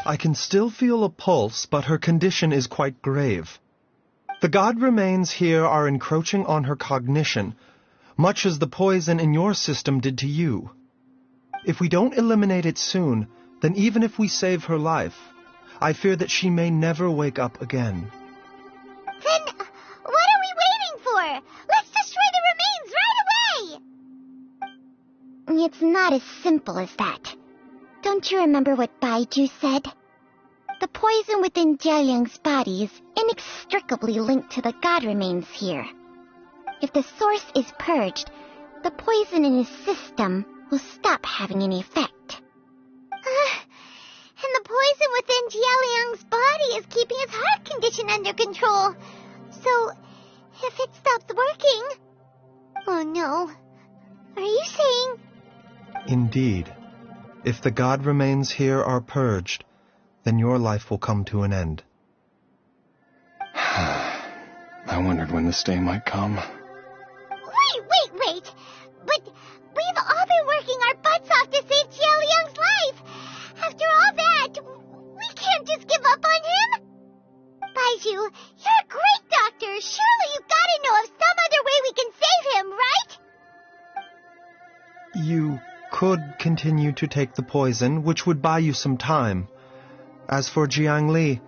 I can still feel a pulse, but her condition is quite grave. The god remains here are encroaching on her cognition, much as the poison in your system did to you. If we don't eliminate it soon, then even if we save her life, I fear that she may never wake up again. Then what are we waiting for? Let's destroy the remains right away! It's not as simple as that. Don't you remember what Baizhu said? The poison within Jialiang's body is inextricably linked to the god remains here. If the source is purged, the poison in his system will stop having any effect. And the poison within Jialiang's body is keeping his heart condition under control. So, if it stops working... Oh no. Are you saying... Indeed. If the god remains here are purged, then your life will come to an end. I wondered when this day might come. Wait! But we've all been working our butts off to save Jialiang's life. After all that, we can't just give up on him. Baizhu, you're a great doctor. Surely you've got to know of some other way we can save him, right? You could continue to take the poison, which would buy you some time. As for Jiangli,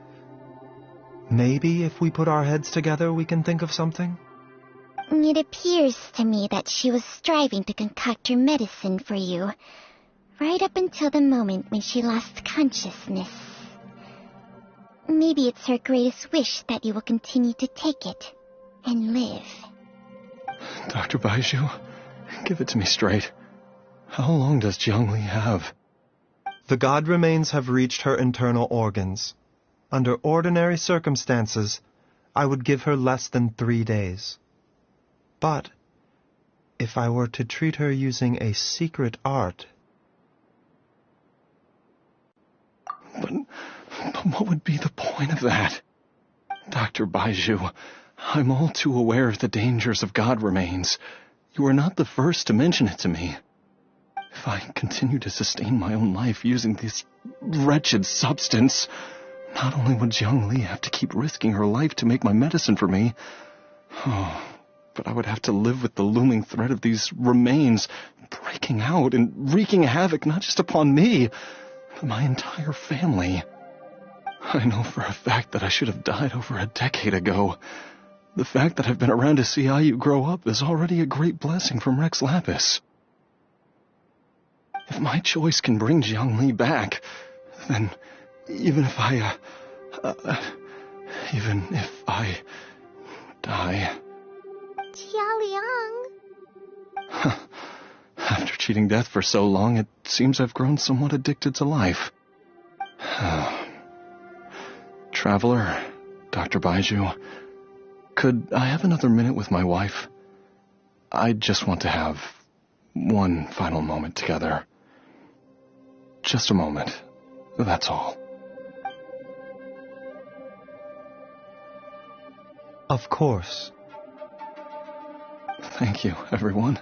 maybe if we put our heads together, we can think of something? It appears to me that she was striving to concoct her medicine for you, right up until the moment when she lost consciousness. Maybe it's her greatest wish that you will continue to take it. and live. Dr. Baizhu, give it to me straight. How long does Jiangli have? The god remains have reached her internal organs. Under ordinary circumstances, I would give her less than 3 days. But if I were to treat her using a secret art... But what would be the point of that? Dr. Baizhu, I'm all too aware of the dangers of god remains. You are not the first to mention it to me. If I continue to sustain my own life using this wretched substance, not only would Jiangli have to keep risking her life to make my medicine for me, but I would have to live with the looming threat of these remains breaking out and wreaking havoc not just upon me, but my entire family. I know for a fact that I should have died over a decade ago. The fact that I've been around to see how you grow up is already a great blessing from Rex Lapis. If my choice can bring Jiangli back, then even if I die... Jialiang. After cheating death for so long, it seems I've grown somewhat addicted to life. Traveler, Dr. Baizhu, could I have another minute with my wife? I just want to have one final moment together. Just a moment. That's all. Of course. Thank you, everyone.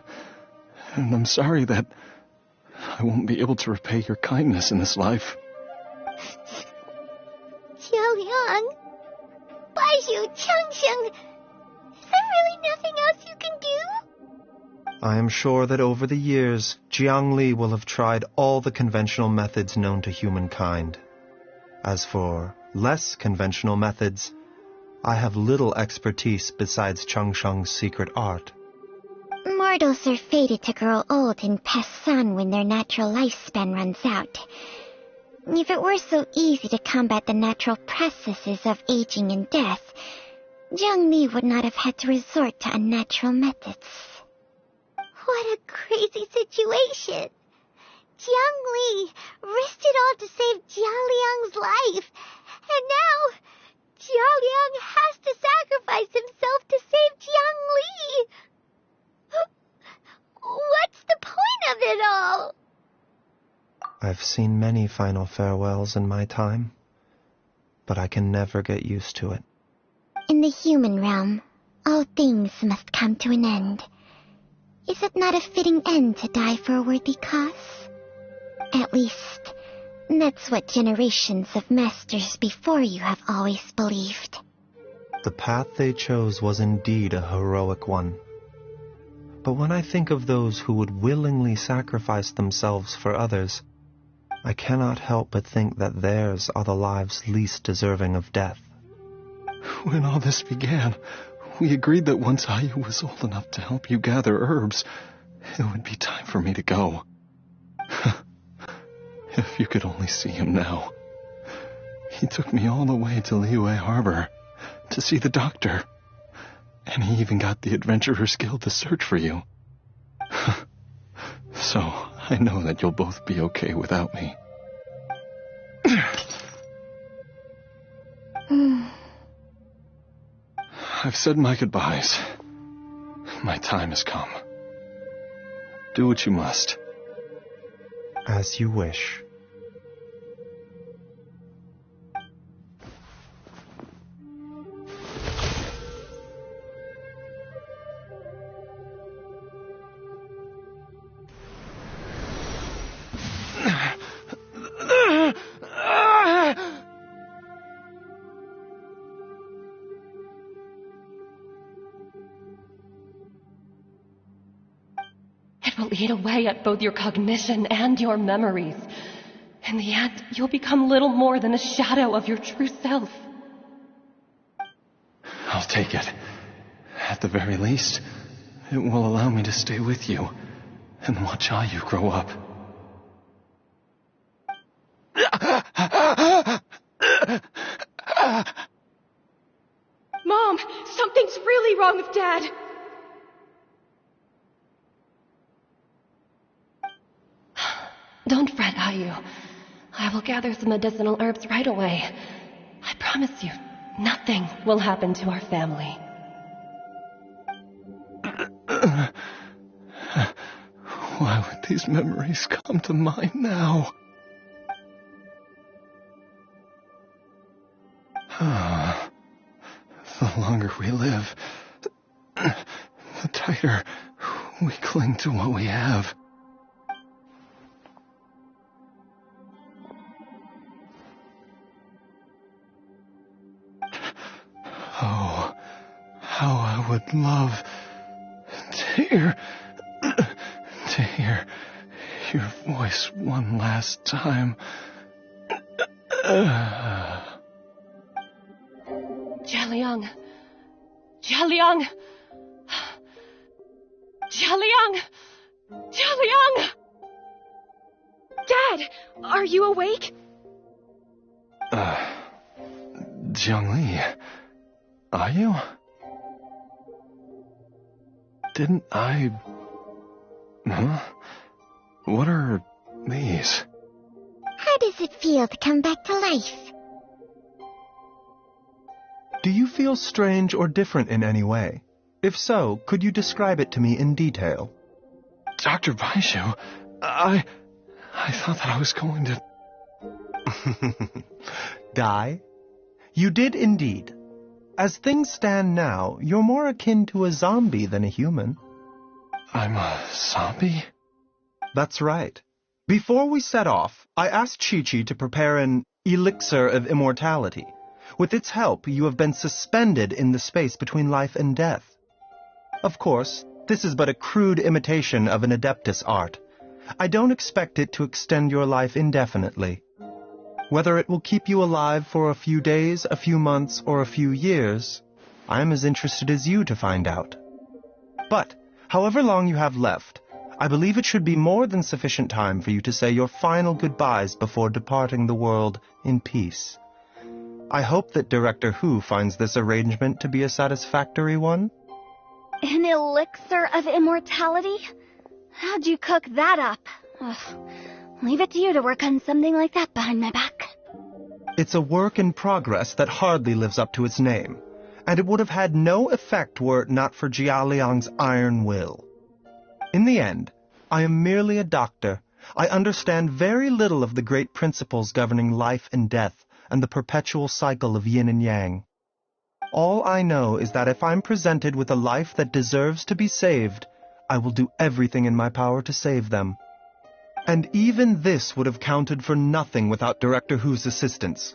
And I'm sorry that I won't be able to repay your kindness in this life. Jialiang. Baizhu, Changsheng. Is there really nothing else you can do? I am sure that over the years, Jiangli will have tried all the conventional methods known to humankind. As for less conventional methods, I have little expertise besides Changsheng's secret art. Mortals are fated to grow old and pass on when their natural lifespan runs out. If it were so easy to combat the natural processes of aging and death, Jiangli would not have had to resort to unnatural methods. What a crazy situation! Jiangli risked it all to save Jialiang's life, and now Jialiang has to sacrifice himself to save Jiangli! What's the point of it all? I've seen many final farewells in my time, but I can never get used to it. In the human realm, all things must come to an end. Is it not a fitting end to die for a worthy cause? At least, that's what generations of masters before you have always believed. The path they chose was indeed a heroic one. But when I think of those who would willingly sacrifice themselves for others, I cannot help but think that theirs are the lives least deserving of death. When all this began, we agreed that once Ayu was old enough to help you gather herbs, it would be time for me to go. If you could only see him now. He took me all the way to Liyue Harbor to see the doctor. And he even got the Adventurers Guild to search for you. So, I know that you'll both be okay without me. I've said my goodbyes. My time has come. Do what you must. As you wish. It will eat away at both your cognition and your memories. In the end, you'll become little more than a shadow of your true self. I'll take it. At the very least, it will allow me to stay with you and watch Ayu grow up. Mom, something Something's really wrong with Dad. Don't fret, Ayu. I will gather some medicinal herbs right away. I promise you, nothing will happen to our family. Why would these memories come to mind now? The longer we live, the tighter we cling to what we have. Oh, how I would love to hear your voice one last time. Jialiang! Jialiang! Jialiang! Jialiang! Dad, are you awake? Jiangli, are you? Didn't I... Huh? What are these? How does it feel to come back to life? Do you feel strange or different in any way? If so, could you describe it to me in detail? Dr. Baizhu, I thought that I was going to... Die? You did indeed. As things stand now, you're more akin to a zombie than a human. I'm a zombie? That's right. Before we set off, I asked Chi-Chi to prepare an elixir of immortality. With its help, you have been suspended in the space between life and death. Of course, this is but a crude imitation of an Adeptus art. I don't expect it to extend your life indefinitely. Whether it will keep you alive for a few days, a few months, or a few years, I am as interested as you to find out. But, however long you have left, I believe it should be more than sufficient time for you to say your final goodbyes before departing the world in peace. I hope that Director Hu finds this arrangement to be a satisfactory one. An elixir of immortality? How'd you cook that up? Ugh. Leave it to you to work on something like that behind my back. It's a work in progress that hardly lives up to its name, and it would have had no effect were it not for Jialiang's iron will. In the end, I am merely a doctor. I understand very little of the great principles governing life and death and the perpetual cycle of yin and yang. All I know is that if I'm presented with a life that deserves to be saved, I will do everything in my power to save them. And even this would have counted for nothing without Director Hu's assistance.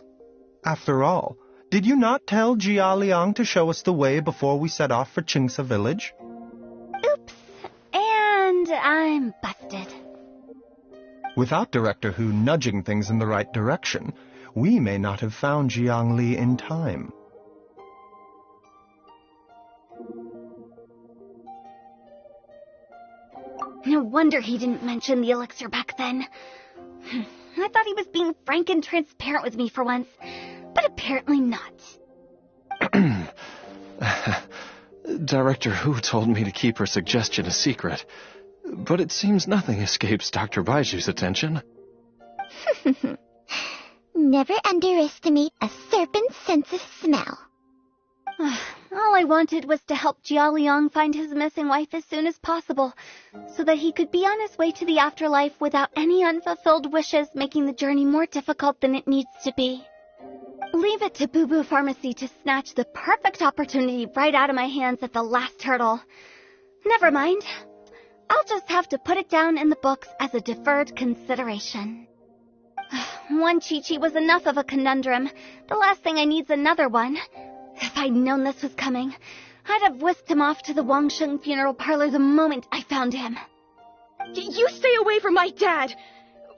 After all, did you not tell Jialiang to show us the way before we set off for Qingce village? Oops. And I'm busted. Without Director Hu nudging things in the right direction, we may not have found Jiangli in time. No wonder he didn't mention the elixir back then. I thought he was being frank and transparent with me for once, but apparently not. Director Hu told me to keep her suggestion a secret, but it seems nothing escapes Dr. Baiju's attention. Never underestimate a serpent's sense of smell. All I wanted was to help Jialiang find his missing wife as soon as possible, so that he could be on his way to the afterlife without any unfulfilled wishes making the journey more difficult than it needs to be. Leave it to Boo Boo Pharmacy to snatch the perfect opportunity right out of my hands at the last hurdle. Never mind. I'll just have to put it down in the books as a deferred consideration. One Chi-Chi was enough of a conundrum. The last thing I need's another one. If I'd known this was coming, I'd have whisked him off to the Wangsheng funeral parlor the moment I found him. You stay away from my dad!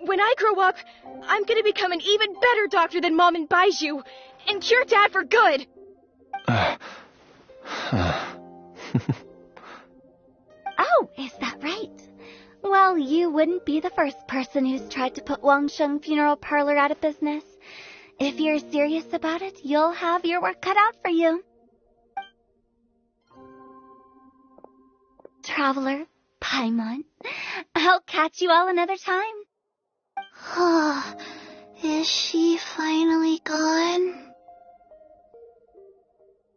When I grow up, I'm gonna become an even better doctor than Mom and Baizhu, and cure Dad for good! Oh, is that right? Well, you wouldn't be the first person who's tried to put Wangsheng funeral parlor out of business. If you're serious about it, you'll have your work cut out for you. traveler, Paimon. I'll catch you all another time. Is she finally gone?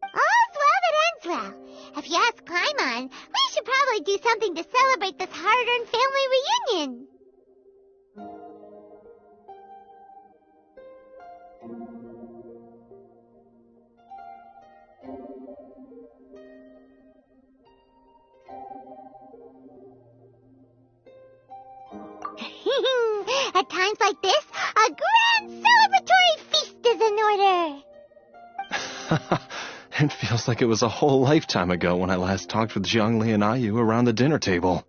All's well that ends well. If you ask Paimon, we should probably do something to celebrate this hard-earned family reunion. At times like this, a grand celebratory feast is in order. It feels like it was a whole lifetime ago when I last talked with Zhongli and Ayu around the dinner table.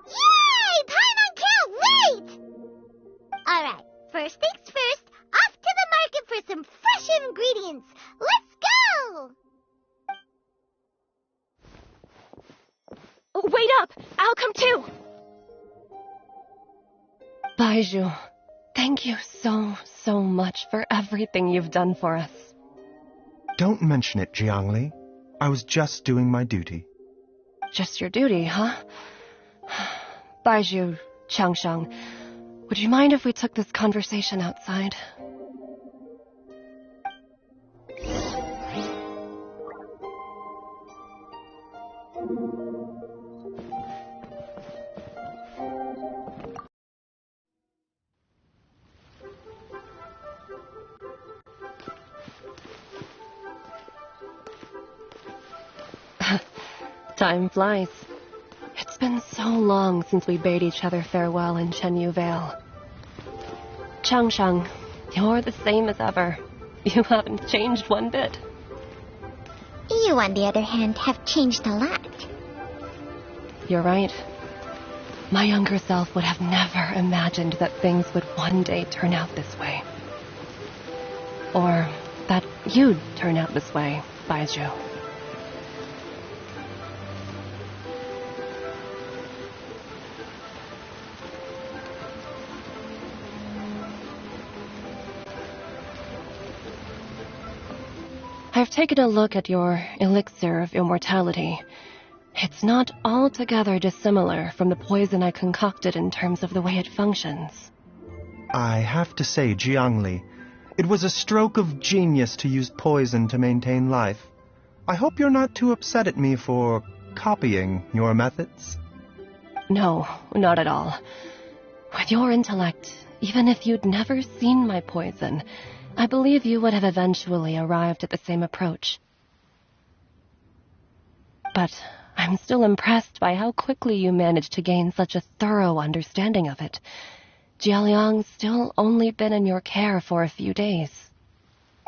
Yay! Paimon can't wait! Alright, first things first, off to the market for some fresh ingredients. Let's go! Oh, wait up! I'll come too! Baizhu, thank you so much for everything you've done for us. Don't mention it, Zhongli. I was just doing my duty. Just your duty, huh? Baizhu, Changsheng, would you mind if we took this conversation outside? Time flies. It's been so long since we bade each other farewell in Chenyu Vale. Changsheng, you're the same as ever. You haven't changed one bit. You, on the other hand, have changed a lot. You're right. My younger self would have never imagined that things would one day turn out this way. Or that you'd turn out this way, Baizhu. I've taken a look at your elixir of immortality. It's not altogether dissimilar from the poison I concocted in terms of the way it functions. I have to say, Zhongli, it was a stroke of genius to use poison to maintain life. I hope you're not too upset at me for copying your methods. No, not at all. With your intellect, even if you'd never seen my poison, I believe you would have eventually arrived at the same approach. But I'm still impressed by how quickly you managed to gain such a thorough understanding of it. Jialiang's still only been in your care for a few days.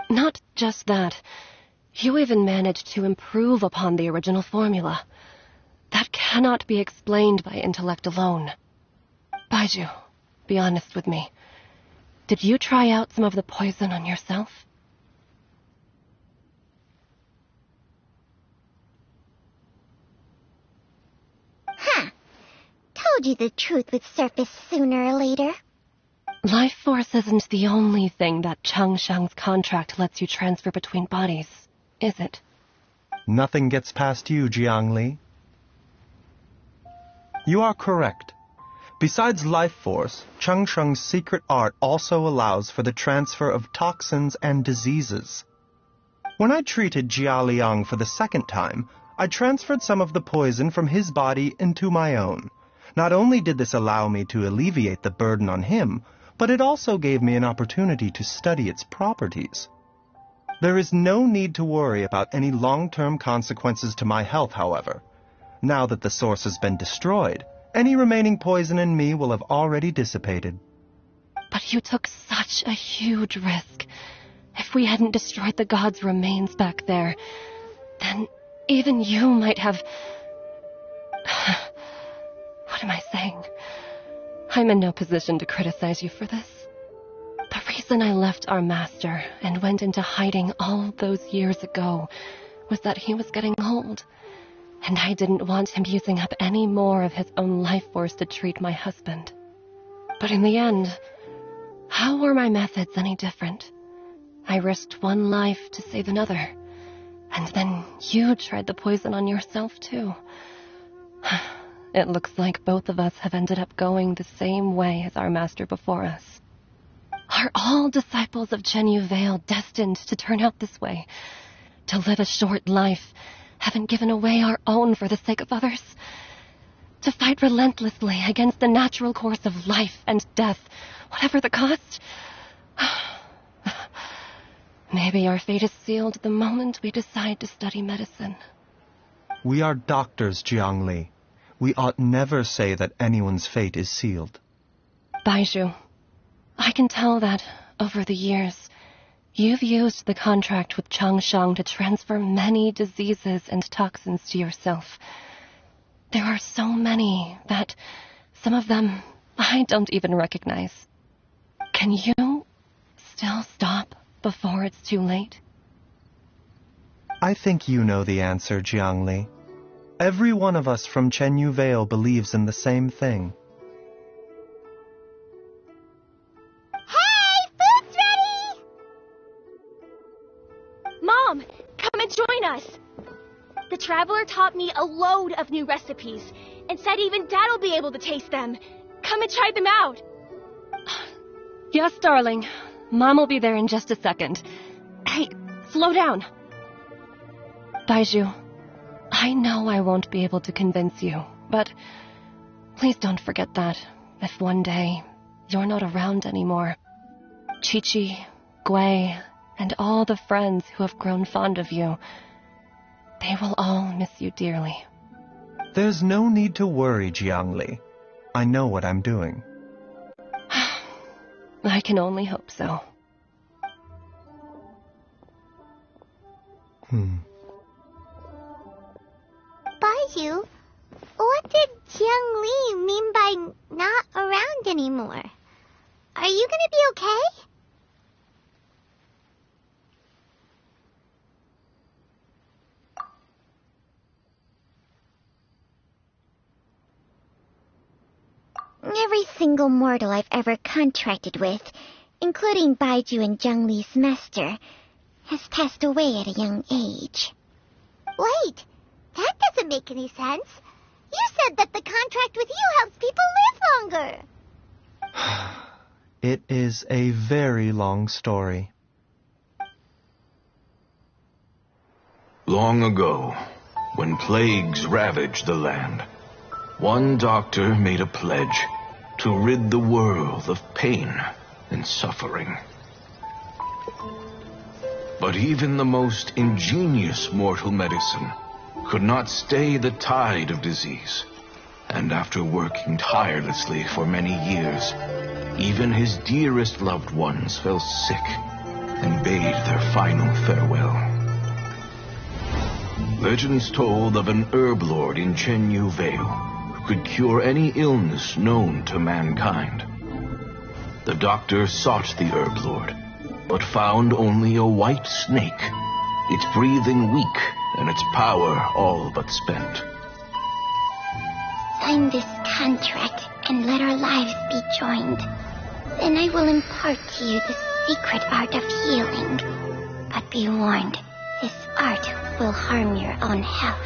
Not just that, you even managed to improve upon the original formula. That cannot be explained by intellect alone. Baizhu, be honest with me. Did you try out some of the poison on yourself? Huh. Told you the truth would surface sooner or later. Life force isn't the only thing that Changsheng's contract lets you transfer between bodies, is it? Nothing gets past you, Zhongli. You are correct. Besides life force, Changsheng's secret art also allows for the transfer of toxins and diseases. When I treated Jialiang for the second time, I transferred some of the poison from his body into my own. Not only did this allow me to alleviate the burden on him, but it also gave me an opportunity to study its properties. There is no need to worry about any long-term consequences to my health, however. Now that the source has been destroyed, any remaining poison in me will have already dissipated. But you took such a huge risk. If we hadn't destroyed the god's remains back there, then even you might have... What am I saying? I'm in no position to criticize you for this. The reason I left our master and went into hiding all those years ago was that he was getting old. And I didn't want him using up any more of his own life force to treat my husband. But in the end, How were my methods any different? I risked one life to save another. And then you tried the poison on yourself, too. It looks like both of us have ended up going the same way as our master before us. Are all disciples of Chenyu Vale destined to turn out this way? To live a short life, having given away our own for the sake of others? To fight relentlessly against the natural course of life and death, whatever the cost? Maybe our fate is sealed the moment we decide to study medicine. We are doctors, Jiangli. We ought never say that anyone's fate is sealed. Baizhu, I can tell that, over the years, you've used the contract with Changshang to transfer many diseases and toxins to yourself. There are so many that some of them I don't even recognize. Can you still stop before it's too late? I think you know the answer, Jiangli. Every one of us from Chenyu Vale believes in the same thing. Hey, food's ready! Mom, come and join us. The Traveler taught me a load of new recipes and said even Dad'll be able to taste them. Come and try them out. Yes, darling. Mom will be there in just a second. Hey, slow down. Baizhu, I know I won't be able to convince you, but please don't forget that if one day you're not around anymore, Chi-Chi, Gui, and all the friends who have grown fond of you, they will all miss you dearly. There's no need to worry, Jiangli. I know what I'm doing. I can only hope so. Baizhu, what did Jiangli mean by not around anymore? Are you gonna be okay? Every single mortal I've ever contracted with, including Baizhu and Jiangli's master, has passed away at a young age. Wait, that doesn't make any sense. You said that the contract with you helps people live longer. It is a very long story. Long ago, when plagues ravaged the land, one doctor made a pledge to rid the world of pain and suffering. But even the most ingenious mortal medicine could not stay the tide of disease. And after working tirelessly for many years, even his dearest loved ones fell sick and bade their final farewell. Legends told of an herb lord in Chenyu Vale who could cure any illness known to mankind. The doctor sought the herb lord, but found only a white snake, its breathing weak and its power all but spent. Sign this contract and let our lives be joined. Then I will impart to you the secret art of healing. But be warned, this art will harm your own health.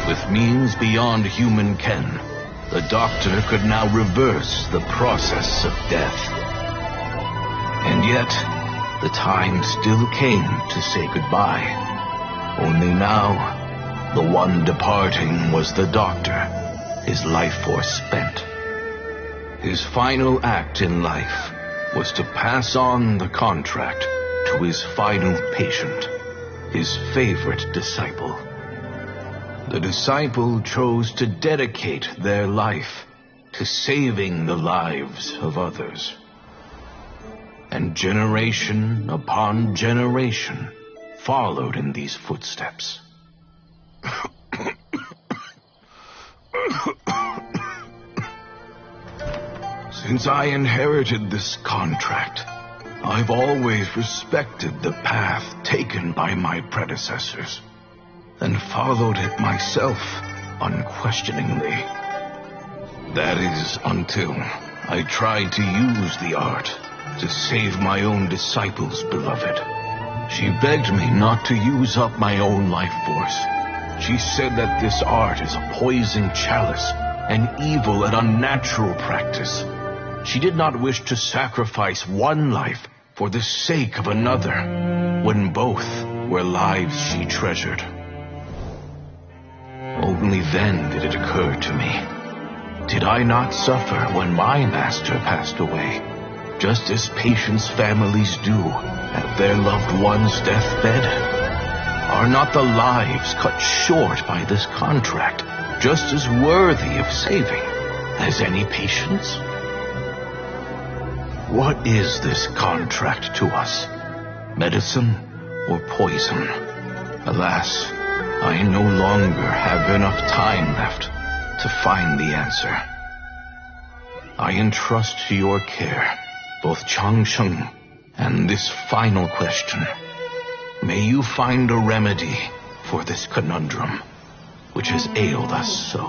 With means beyond human ken, the doctor could now reverse the process of death. And yet, the time still came to say goodbye. Only now, the one departing was the doctor, his life force spent. His final act in life was to pass on the contract to his final patient, his favorite disciple. The disciple chose to dedicate their life to saving the lives of others. And generation upon generation followed in these footsteps. Since I inherited this contract, I've always respected the path taken by my predecessors and followed it myself unquestioningly. That is until I tried to use the art to save my own disciples, beloved. She begged me not to use up my own life force. She said that this art is a poison chalice, an evil and unnatural practice. She did not wish to sacrifice one life for the sake of another, when both were lives she treasured. Only then did it occur to me. Did I not suffer when my master passed away, just as patients' families do at their loved one's deathbed? Are not the lives cut short by this contract just as worthy of saving as any patient's? What is this contract to us? Medicine or poison? Alas, I no longer have enough time left to find the answer. I entrust to your care both Changsheng and this final question. May you find a remedy for this conundrum, which has ailed us so.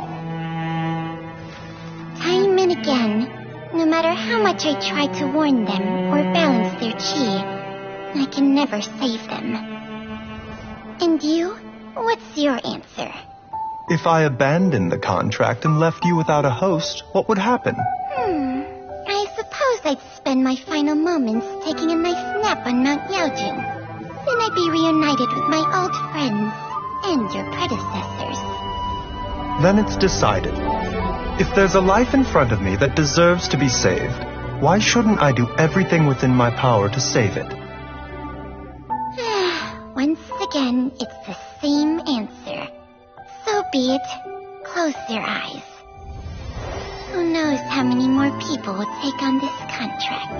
Time and again, no matter how much I try to warn them or balance their chi, I can never save them. And you? What's your answer? If I abandoned the contract and left you without a host, what would happen? I suppose I'd spend my final moments taking a nice nap on Mount Yaojing. Then I'd be reunited with my old friends and your predecessors. Then it's decided. If there's a life in front of me that deserves to be saved, why shouldn't I do everything within my power to save it? Once again, it's the same answer. So be it. Close your eyes. Who knows how many more people will take on this contract?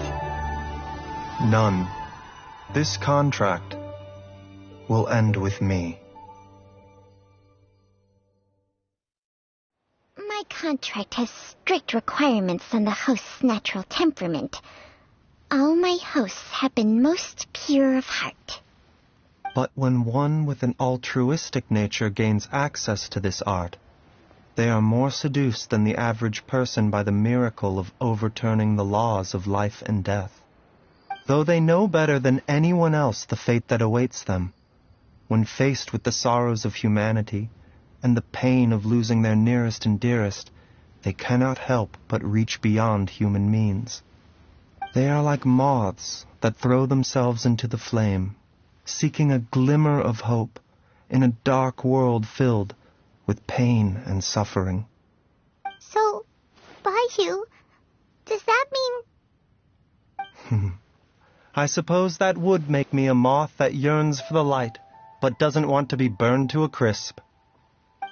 None. This contract will end with me. My contract has strict requirements on the host's natural temperament. All my hosts have been most pure of heart. But when one with an altruistic nature gains access to this art, they are more seduced than the average person by the miracle of overturning the laws of life and death. Though they know better than anyone else the fate that awaits them, when faced with the sorrows of humanity and the pain of losing their nearest and dearest, they cannot help but reach beyond human means. They are like moths that throw themselves into the flame, seeking a glimmer of hope in a dark world filled with pain and suffering. So, Baizhu, does that mean... I suppose that would make me a moth that yearns for the light, but doesn't want to be burned to a crisp.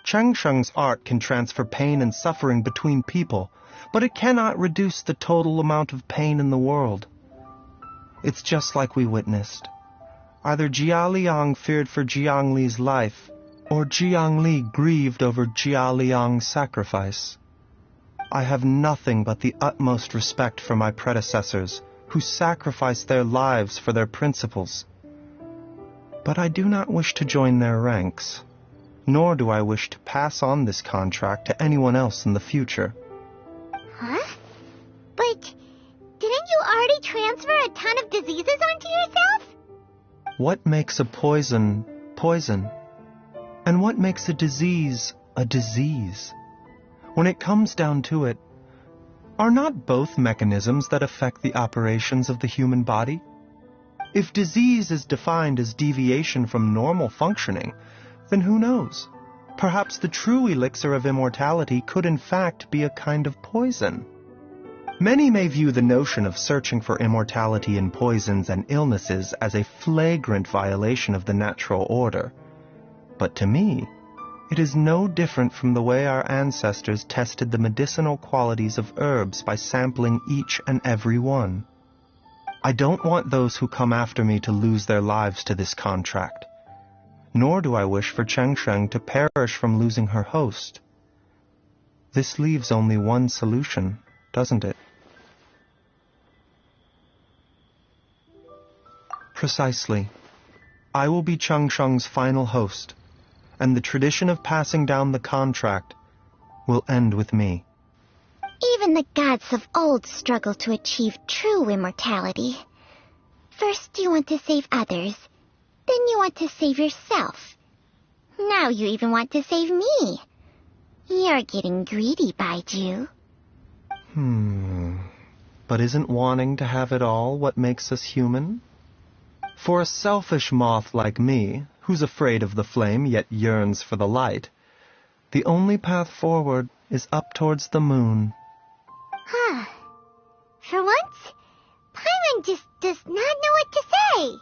Changsheng's art can transfer pain and suffering between people, but it cannot reduce the total amount of pain in the world. It's just like we witnessed. Either Jia Liang feared for Jiang Li's life, or Jiang Li grieved over Jia Liang's sacrifice. I have nothing but the utmost respect for my predecessors, who sacrificed their lives for their principles. But I do not wish to join their ranks, nor do I wish to pass on this contract to anyone else in the future. Huh? But didn't you already transfer a ton of diseases onto yourself? What makes a poison, poison? And what makes a disease a disease? When it comes down to it, are not both mechanisms that affect the operations of the human body? If disease is defined as deviation from normal functioning, then who knows? Perhaps the true elixir of immortality could in fact be a kind of poison. Many may view the notion of searching for immortality in poisons and illnesses as a flagrant violation of the natural order. But to me, it is no different from the way our ancestors tested the medicinal qualities of herbs by sampling each and every one. I don't want those who come after me to lose their lives to this contract. Nor do I wish for Changsheng to perish from losing her host. This leaves only one solution, doesn't it? Precisely. I will be Changsheng's final host, and the tradition of passing down the contract will end with me. Even the gods of old struggle to achieve true immortality. First you want to save others, then you want to save yourself. Now you even want to save me. You're getting greedy, Baizhu. But isn't wanting to have it all what makes us human? For a selfish moth like me, who's afraid of the flame yet yearns for the light, the only path forward is up towards the moon. For once, Paimon just does not know what to say.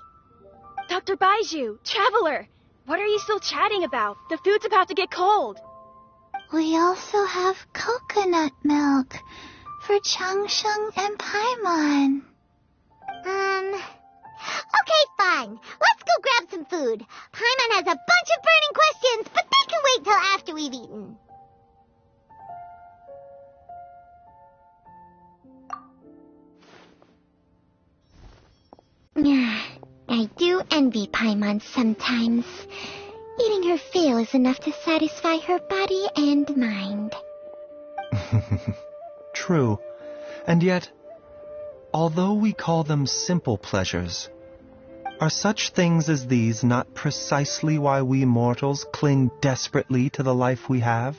Dr. Baizhu, Traveler, what are you still chatting about? The food's about to get cold. We also have coconut milk for Changsheng and Paimon. Okay, fine. Let's go grab some food. Paimon has a bunch of burning questions, but they can wait till after we've eaten. I do envy Paimon sometimes. Eating her fill is enough to satisfy her body and mind. True. And yet, although we call them simple pleasures, are such things as these not precisely why we mortals cling desperately to the life we have?